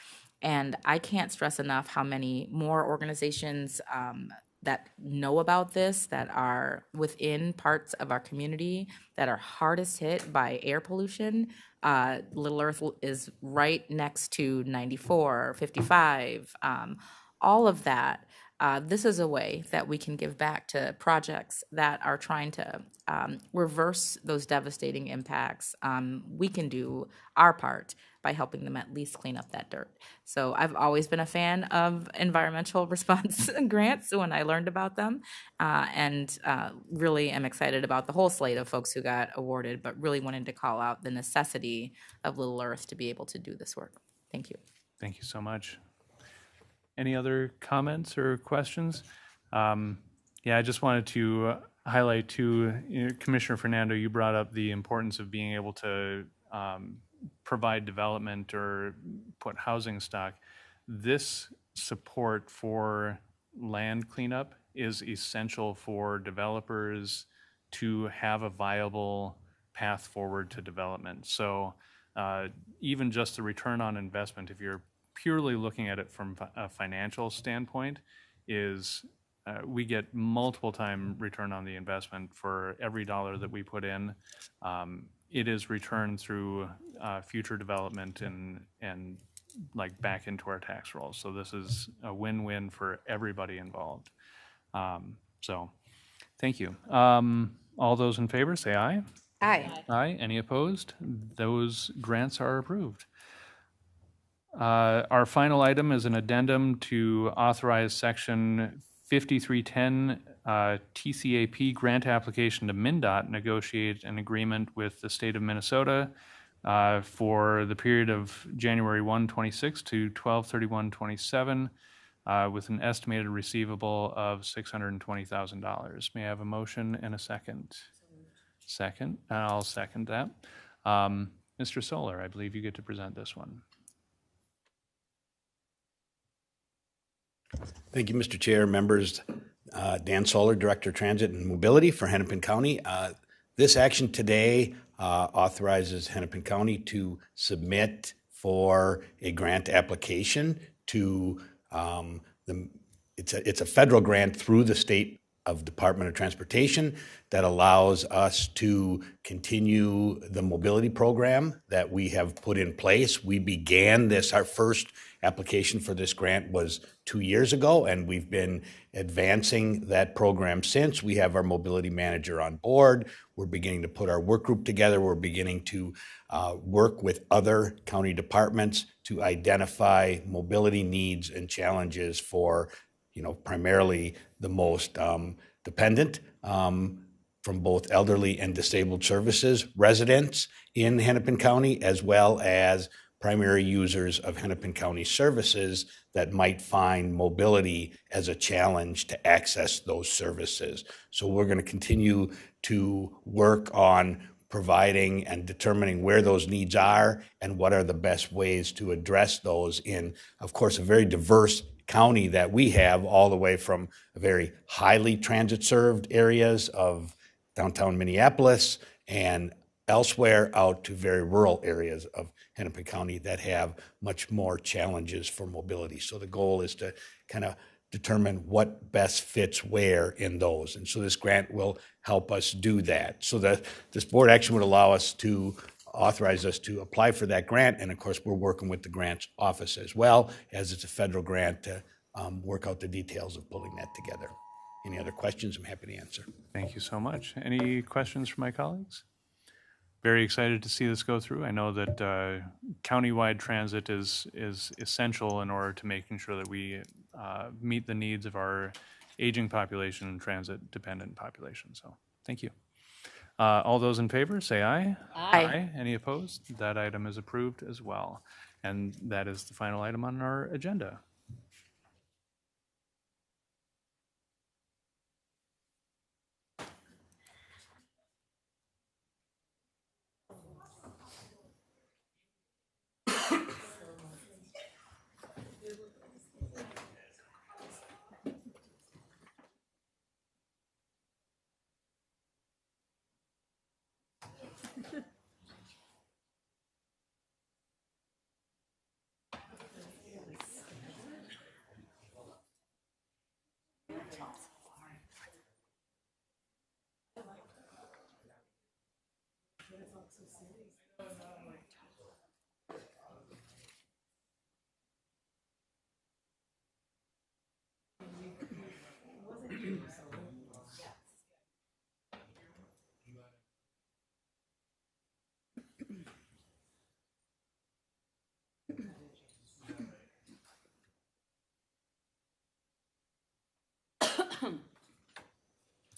And I can't stress enough how many more organizations that know about this, that are within parts of our community that are hardest hit by air pollution. Little Earth is right next to 94, 55, all of that. this is a way that we can give back to projects that are trying to reverse those devastating impacts. We can do our part by helping them at least clean up that dirt. So I've always been a fan of environmental response grants when I learned about them, and really am excited about the whole slate of folks who got awarded, but really wanted to call out the necessity of Little Earth to be able to do this work. Thank you. Thank you so much. Any other comments or questions? Yeah, I just wanted to highlight too, Commissioner Fernando, you brought up the importance of being able to provide development or put housing stock. This support for land cleanup is essential for developers to have a viable path forward to development. So even just the return on investment, if you're purely looking at it from a financial standpoint, is we get multiple time return on the investment for every dollar that we put in. It is returned through future development and like back into our tax rolls. So this is a win-win for everybody involved. So thank you. All those in favor say aye. Aye. Aye. Any opposed? Those grants are approved. Our final item is an addendum to authorize Section 5310 TCAP grant application to MnDOT, negotiate an agreement with the state of Minnesota for the period of January 1, 26 to 12/31/27 with an estimated receivable of $620,000. May I have a motion and a second? Second, I'll second that. Mr. Solar, I believe you get to present this one. Thank you, Mr. Chair, members. Dan Solar, Director of Transit and Mobility for Hennepin County. This action today authorizes Hennepin County to submit for a grant application to it's a federal grant through the state of Department of Transportation that allows us to continue the mobility program that we have put in place. We began this, our first application for this grant was 2 years ago, and we've been advancing that program since. We have our mobility manager on board. We're beginning to put our work group together. We're beginning to work with other county departments to identify mobility needs and challenges for primarily the most dependent from both elderly and disabled services residents in Hennepin County, as well as primary users of Hennepin County services that might find mobility as a challenge to access those services. So we're going to continue to work on providing and determining where those needs are and what are the best ways to address those in, of course, a very diverse county that we have, all the way from very highly transit-served areas of downtown Minneapolis and elsewhere out to very rural areas of Hennepin County that have much more challenges for mobility. So the goal is to kind of determine what best fits where in those. And so this grant will help us do that. So that this board action would allow us to authorize us to apply for that grant. And of course, we're working with the grants office as well, as it's a federal grant, to work out the details of pulling that together. Any other questions? I'm happy to answer. Thank you so much. Any questions from my colleagues? Very excited to see this go through. I know that countywide transit is essential in order to making sure that we meet the needs of our aging population and transit-dependent population. So thank you. All those in favor, say aye. Aye. Aye. Any opposed? That item is approved as well. And that is the final item on our agenda.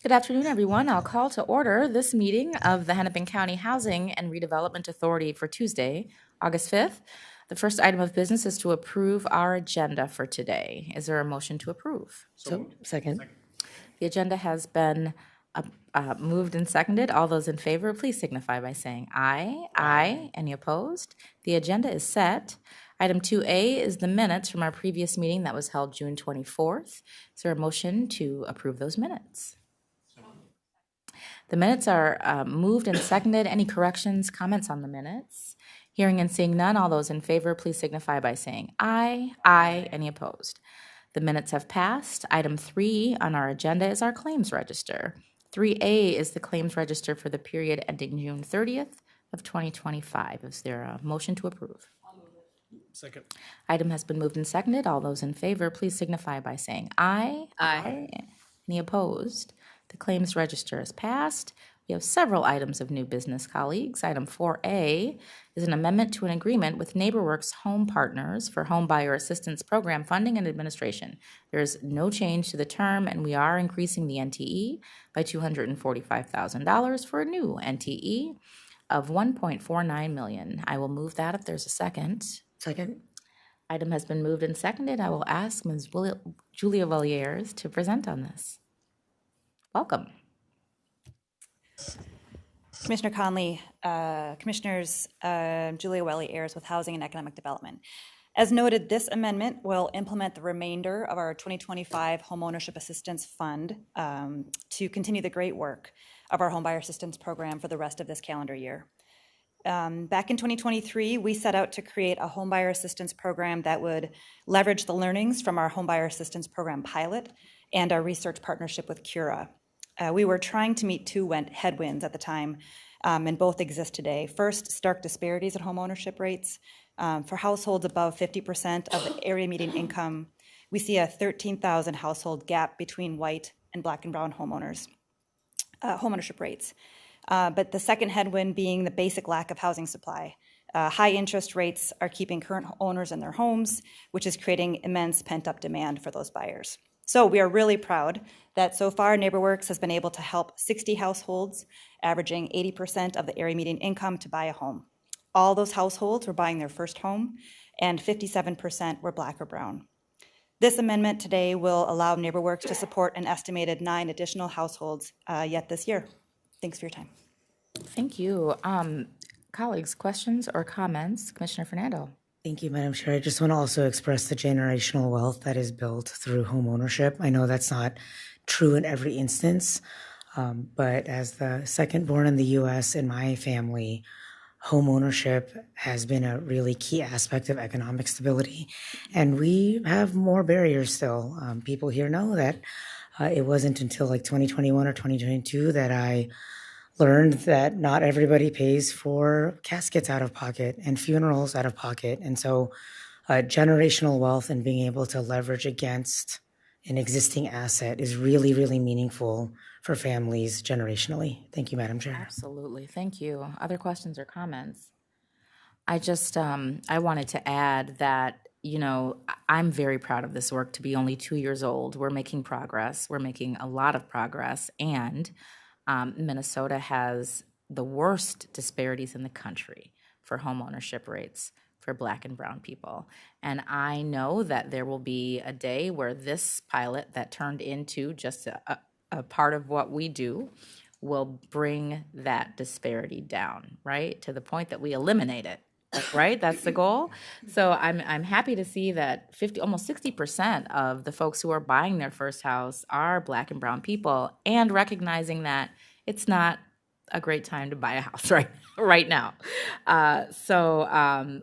Good afternoon, everyone. I'll call to order this meeting of the Hennepin County Housing and Redevelopment Authority for Tuesday, August 5th. The first item of business is to approve our agenda for today. Is there a motion to approve? So, second. The agenda has been moved and seconded. All those in favor, please signify by saying aye. Aye. Any opposed? The agenda is set. Item 2A is the minutes from our previous meeting that was held June 24th. Is there a motion to approve those minutes? The minutes are moved and seconded. Any corrections, comments on the minutes? Hearing and seeing none, all those in favor, please signify by saying aye. Aye. Any opposed? The minutes have passed. Item 3 on our agenda is our claims register. 3A is the claims register for the period ending June 30th of 2025. Is there a motion to approve? Second. Item has been moved and seconded. All those in favor, please signify by saying aye. Aye. Any opposed? The claims register is passed. We have several items of new business, colleagues. Item 4A is an amendment to an agreement with NeighborWorks Home Partners for Home Buyer Assistance Program funding and administration. There is no change to the term, and we are increasing the NTE by $245,000 for a new NTE of $1.49 million. I will move that if there's a second. Second. Item has been moved and seconded. I will ask Ms. Julia Villiers to present on this. Welcome. Commissioner Conley, Commissioners, Julia Welly-Ayers with Housing and Economic Development. As noted, this amendment will implement the remainder of our 2025 Homeownership Assistance Fund to continue the great work of our Homebuyer Assistance Program for the rest of this calendar year. Back in 2023, we set out to create a Homebuyer Assistance Program that would leverage the learnings from our Homebuyer Assistance Program pilot and our research partnership with Cura. We were trying to meet two headwinds at the time, and both exist today. First, stark disparities in home ownership rates. For households above 50% of the area median income, we see a 13,000 household gap between white and black and brown homeowners, home ownership rates. But the second headwind being the basic lack of housing supply. High interest rates are keeping current owners in their homes, which is creating immense pent-up demand for those buyers. So we are really proud that so far NeighborWorks has been able to help 60 households, averaging 80% of the area median income, to buy a home. All those households were buying their first home, and 57% were black or brown. This amendment today will allow NeighborWorks to support an estimated 9 additional households yet this year. Thanks for your time. Thank you. Colleagues, questions or comments? Commissioner Fernando. Thank you, Madam Chair. I just want to also express the generational wealth that is built through home ownership. I know that's not true in every instance, but as the second born in the U.S. in my family, home ownership has been a really key aspect of economic stability. And we have more barriers still. People here know that it wasn't until like 2021 or 2022 that I learned that not everybody pays for caskets out of pocket and funerals out of pocket. And so generational wealth and being able to leverage against an existing asset is really, really meaningful for families generationally. Thank you, Madam Chair. Absolutely. Thank you. Other questions or comments? I just, I wanted to add that, you know, I'm very proud of this work to be only 2 years old. We're making progress. We're making a lot of progress. And Minnesota has the worst disparities in the country for home ownership rates for black and brown people. And I know that there will be a day where this pilot that turned into just a part of what we do will bring that disparity down, right? To the point that we eliminate it, right? That's the goal. So I'm happy to see that almost 60% of the folks who are buying their first house are black and brown people, and recognizing that it's not a great time to buy a house right now. So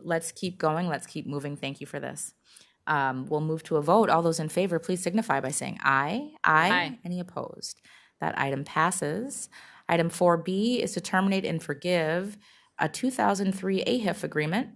let's keep going. Let's keep moving. Thank you for this. We'll move to a vote. All those in favor, please signify by saying aye. Aye. Any opposed? That item passes. Item 4B is to terminate and forgive a 2003 AHIF agreement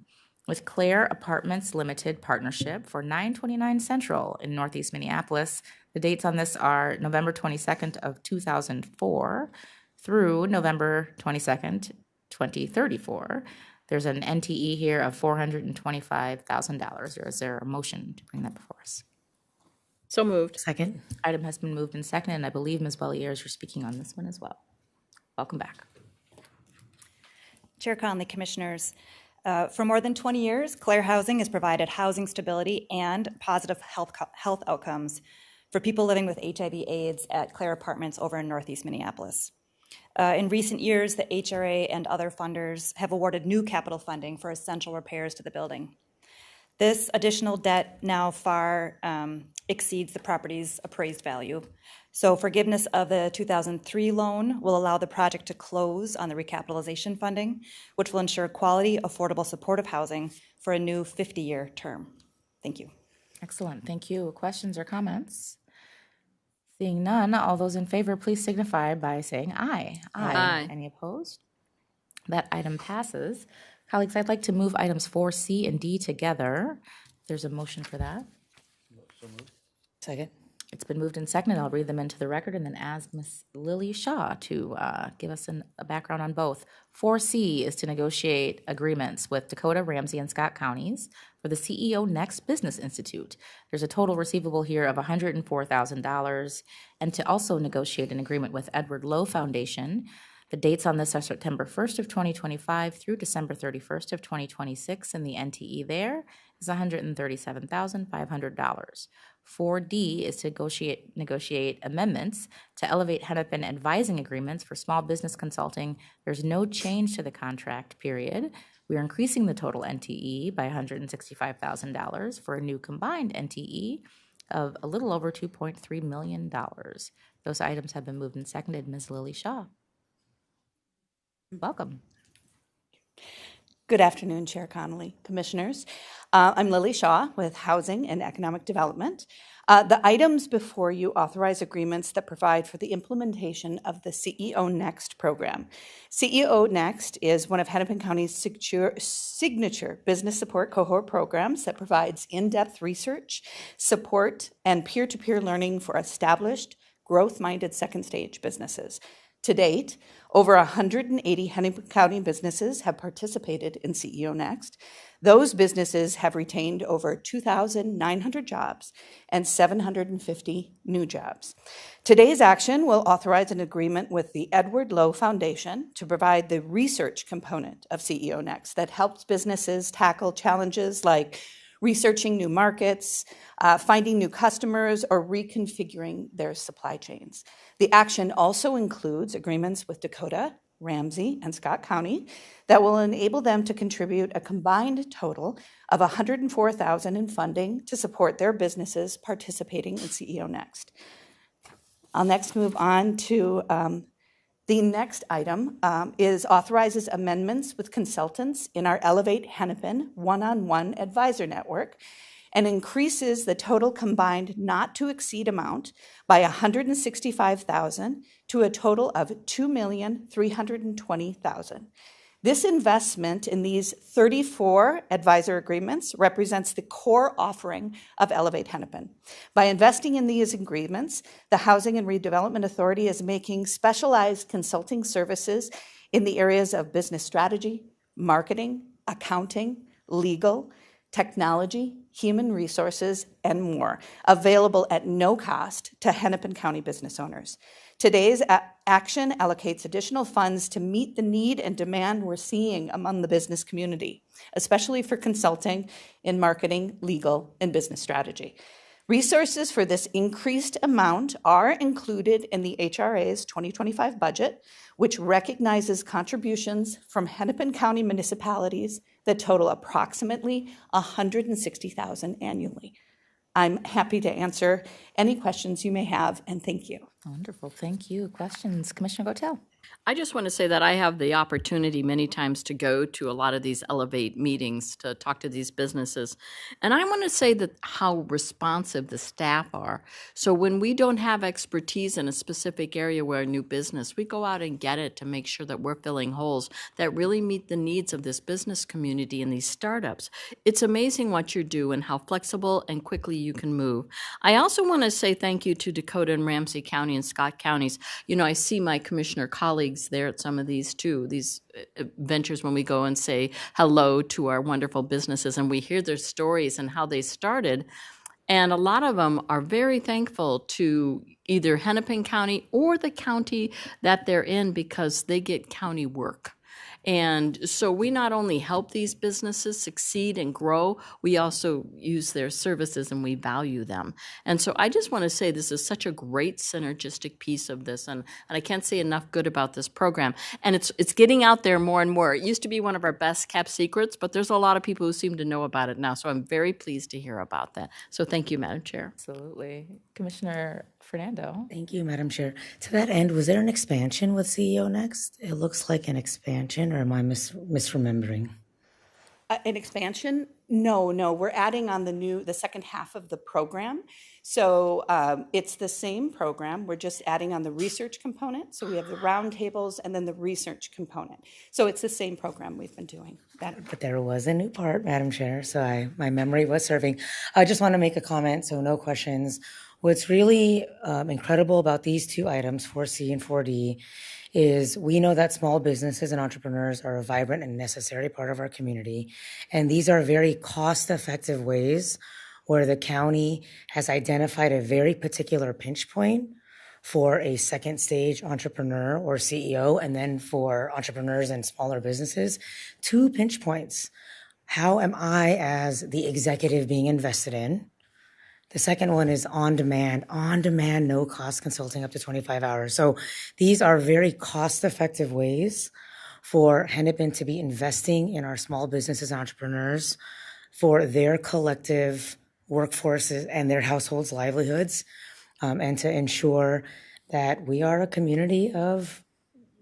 with Claire Apartments Limited Partnership for 929 Central in Northeast Minneapolis. The dates on this are November 22nd of 2004 through November 22nd, 2034. There's an NTE here of $425,000. Is there a motion to bring that before us? So moved. Second. Item has been moved and seconded, and I believe, Ms. Welly-Ayers, you're speaking on this one as well. Welcome back. Chair Conley, Commissioners, for more than 20 years, Clare Housing has provided housing stability and positive health outcomes for people living with HIV/AIDS at Clare Apartments over in Northeast Minneapolis. In recent years, the HRA and other funders have awarded new capital funding for essential repairs to the building. This additional debt now far exceeds the property's appraised value. So forgiveness of the 2003 loan will allow the project to close on the recapitalization funding, which will ensure quality, affordable, supportive housing for a new 50-year term. Thank you. Excellent. Thank you. Questions or comments? Seeing none, all those in favor, please signify by saying aye. Aye. Any opposed? That item passes. Colleagues, I'd like to move items 4C and D together. There's a motion for that. Second. It's been moved and seconded. I'll read them into the record and then ask Ms. Lily Shaw to give us a background on both. 4C is to negotiate agreements with Dakota, Ramsey, and Scott counties for the CEO Next Business Institute. There's a total receivable here of $104,000, and to also negotiate an agreement with Edward Lowe Foundation. The dates on this are September 1st of 2025 through December 31st of 2026, and the NTE there is $137,500. 4D is to negotiate amendments to Elevate Hennepin advising agreements for small business consulting. There's no change to the contract period. We are increasing the total NTE by $165,000 for a new combined NTE of a little over $2.3 million. Those items have been moved and seconded. Ms. Lily Shaw. Welcome. Good afternoon, Chair Connolly, Commissioners. I'm Lily Shaw with Housing and Economic Development. The items before you authorize agreements that provide for the implementation of the CEO Next program. CEO Next is one of Hennepin County's signature business support cohort programs that provides in-depth research, support, and peer-to-peer learning for established, growth-minded second-stage businesses. To date, over 180 Hennepin County businesses have participated in CEO Next. Those businesses have retained over 2,900 jobs and 750 new jobs. Today's action will authorize an agreement with the Edward Lowe Foundation to provide the research component of CEO Next that helps businesses tackle challenges like researching new markets, finding new customers, or reconfiguring their supply chains. The action also includes agreements with Dakota, Ramsey, and Scott County that will enable them to contribute a combined total of $104,000 in funding to support their businesses participating in CEO Next. I'll next move on to the next item authorizes amendments with consultants in our Elevate Hennepin one-on-one advisor network and increases the total combined not to exceed amount by $165,000 to a total of $2,320,000. This investment in these 34 advisor agreements represents the core offering of Elevate Hennepin. By investing in these agreements, the Housing and Redevelopment Authority is making specialized consulting services in the areas of business strategy, marketing, accounting, legal, technology, human resources, and more, available at no cost to Hennepin County business owners. Today's action allocates additional funds to meet the need and demand we're seeing among the business community, especially for consulting in marketing, legal, and business strategy. Resources for this increased amount are included in the HRA's 2025 budget, which recognizes contributions from Hennepin County municipalities that total approximately $160,000 annually. I'm happy to answer any questions you may have, and thank you. Wonderful. Thank you. Questions? Commissioner Gotel. I just want to say that I have the opportunity many times to go to a lot of these Elevate meetings to talk to these businesses. And I want to say that how responsive the staff are. So when we don't have expertise in a specific area where a new business, we go out and get it to make sure that we're filling holes that really meet the needs of this business community and these startups. It's amazing what you do and how flexible and quickly you can move. I also want to say thank you to Dakota and Ramsey County and Scott counties. You know, I see my commissioner colleagues there at some of these too, these ventures when we go and say hello to our wonderful businesses and we hear their stories and how they started. And a lot of them are very thankful to either Hennepin County or the county that they're in because they get county work. And so we not only help these businesses succeed and grow, we also use their services and we value them. And so I just want to say this is such a great synergistic piece of this, and I can't say enough good about this program. And it's getting out there more and more. It used to be one of our best kept secrets, but there's a lot of people who seem to know about it now. So I'm very pleased to hear about that. So thank you, Madam Chair. Absolutely. Commissioner Fernando. Thank you, Madam Chair. To that end, was there an expansion with CEO Next? It looks like an expansion, or am I misremembering? An expansion? No, we're adding on the second half of the program. So it's the same program. We're just adding on the research component. So we have the roundtables and then the research component. So it's the same program we've been doing. But there was a new part, Madam Chair, so my memory was serving. I just want to make a comment, so no questions. What's really incredible about these two items, 4C and 4D, is we know that small businesses and entrepreneurs are a vibrant and necessary part of our community. And these are very cost-effective ways where the county has identified a very particular pinch point for a second stage entrepreneur or CEO, and then for entrepreneurs and smaller businesses. 2 pinch points. How am I, as the executive, being invested in? The second one is on-demand, no-cost consulting up to 25 hours. So these are very cost-effective ways for Hennepin to be investing in our small businesses and entrepreneurs for their collective workforces and their households' livelihoods, and to ensure that we are a community of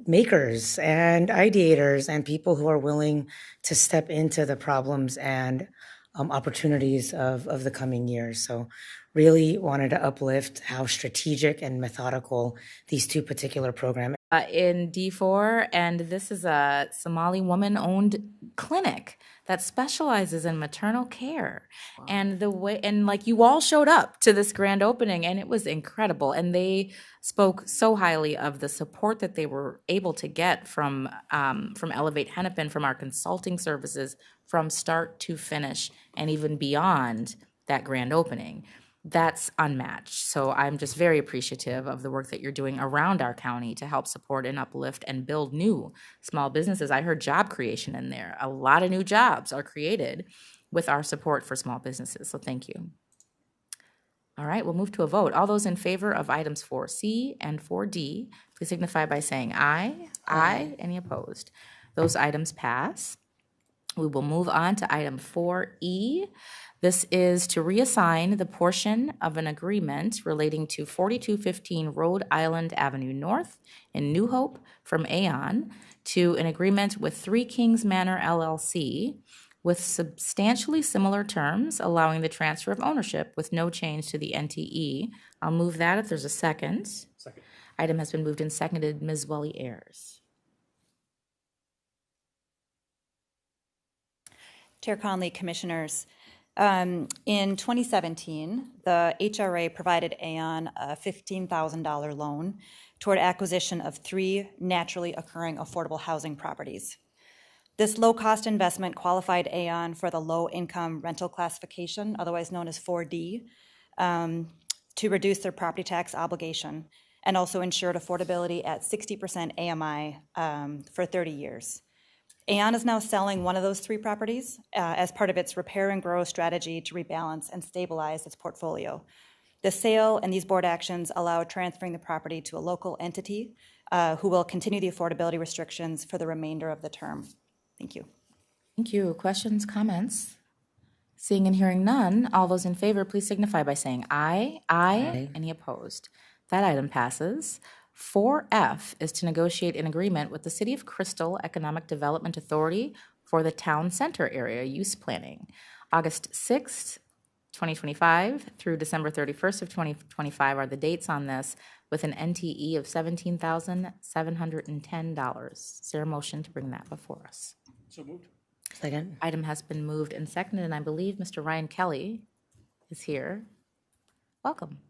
makers and ideators and people who are willing to step into the problems and opportunities of the coming years. So really wanted to uplift how strategic and methodical these 2 particular programs. In D4, and this is a Somali woman-owned clinic that specializes in maternal care. Wow. And like you all showed up to this grand opening, and it was incredible. And they spoke so highly of the support that they were able to get from Elevate Hennepin, from our consulting services, from start to finish, and even beyond that grand opening. That's unmatched. So I'm just very appreciative of the work that you're doing around our county to help support and uplift and build new small businesses. I heard job creation in there. A lot of new jobs are created with our support for small businesses. So thank you. All right, we'll move to a vote. All those in favor of items 4C and 4D, please signify by saying aye. Aye. Any opposed? Those items pass. We will move on to item 4E. This is to reassign the portion of an agreement relating to 4215 Rhode Island Avenue North in New Hope from Aon to an agreement with Three Kings Manor LLC with substantially similar terms, allowing the transfer of ownership with no change to the NTE. I'll move that if there's a second. Second. Item has been moved and seconded. Ms. Welly-Ayers. Chair Conley, Commissioners. In 2017, the HRA provided Aon a $15,000 loan toward acquisition of 3 naturally occurring affordable housing properties. This low-cost investment qualified Aon for the low-income rental classification, otherwise known as 4D, to reduce their property tax obligation, and also ensured affordability at 60% AMI for 30 years. Aon is now selling one of those 3 properties as part of its repair and grow strategy to rebalance and stabilize its portfolio. The sale and these board actions allow transferring the property to a local entity who will continue the affordability restrictions for the remainder of the term. Thank you. Thank you. Questions, comments? Seeing and hearing none, all those in favor, please signify by saying aye. Aye. Any opposed? That item passes. 4F is to negotiate an agreement with the City of Crystal Economic Development Authority for the town center area use planning. August 6th, 2025 through December 31st of 2025 are the dates on this, with an NTE of $17,710. Is there a motion to bring that before us? So moved. Second. Item has been moved and seconded, and I believe Mr. Ryan Kelly is here. Welcome.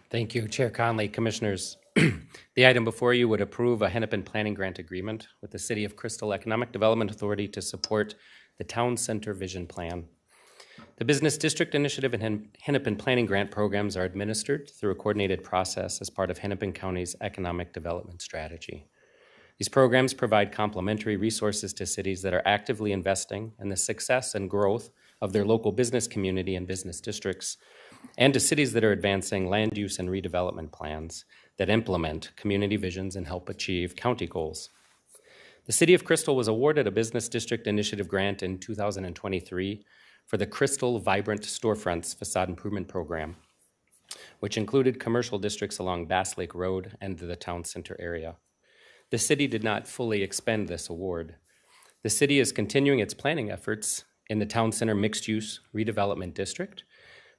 Thank you, Chair Conley, Commissioners. The item before you would approve a Hennepin Planning Grant Agreement with the City of Crystal Economic Development Authority to support the Town Center Vision Plan. The Business District Initiative and Hennepin Planning Grant programs are administered through a coordinated process as part of Hennepin County's economic development strategy. These programs provide complementary resources to cities that are actively investing in the success and growth of their local business community and business districts, and to cities that are advancing land use and redevelopment plans that implement community visions and help achieve county goals. The City of Crystal was awarded a Business District Initiative grant in 2023 for the Crystal Vibrant Storefronts Facade Improvement Program, which included commercial districts along Bass Lake Road and the town center area. The city did not fully expend this award. The city is continuing its planning efforts in the town center mixed-use redevelopment district,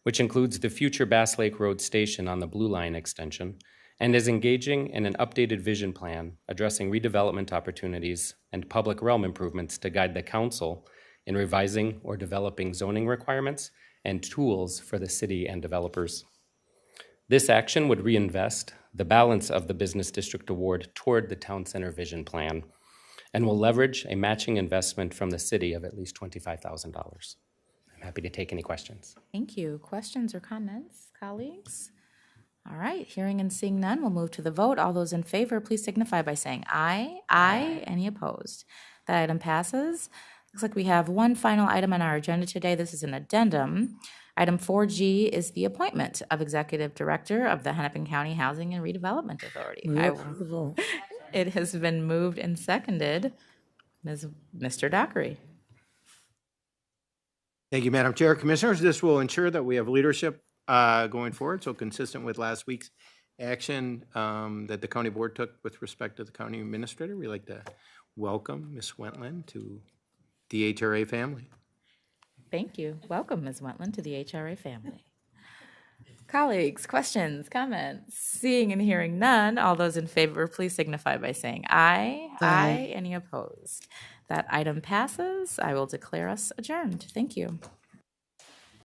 which includes the future Bass Lake Road station on the Blue Line extension, and is engaging in an updated vision plan addressing redevelopment opportunities and public realm improvements to guide the council in revising or developing zoning requirements and tools for the city and developers. This action would reinvest the balance of the Business District Award toward the Town Center Vision Plan and will leverage a matching investment from the city of at least $25,000. I'm happy to take any questions. Thank you. Questions or comments, colleagues? All right, hearing and seeing none, we'll move to the vote. All those in favor, please signify by saying aye. Aye. Any opposed? That item passes. Looks like we have one final item on our agenda today. This is an addendum. Item 4G is the appointment of Executive Director of the Hennepin County Housing and Redevelopment Authority. It has been moved and seconded. Mr. Dockery. Thank you, Madam Chair. Commissioners, this will ensure that we have leadership going forward, so consistent with last week's action that the county board took with respect to the county administrator. We'd like to welcome Ms. Wentland to the HRA family. Thank you. Welcome, Ms. Wentland, to the HRA family. Colleagues, questions, comments? Seeing and hearing none, all those in favor, please signify by saying aye. Aye. Any opposed? That item passes. I will declare us adjourned. Thank you.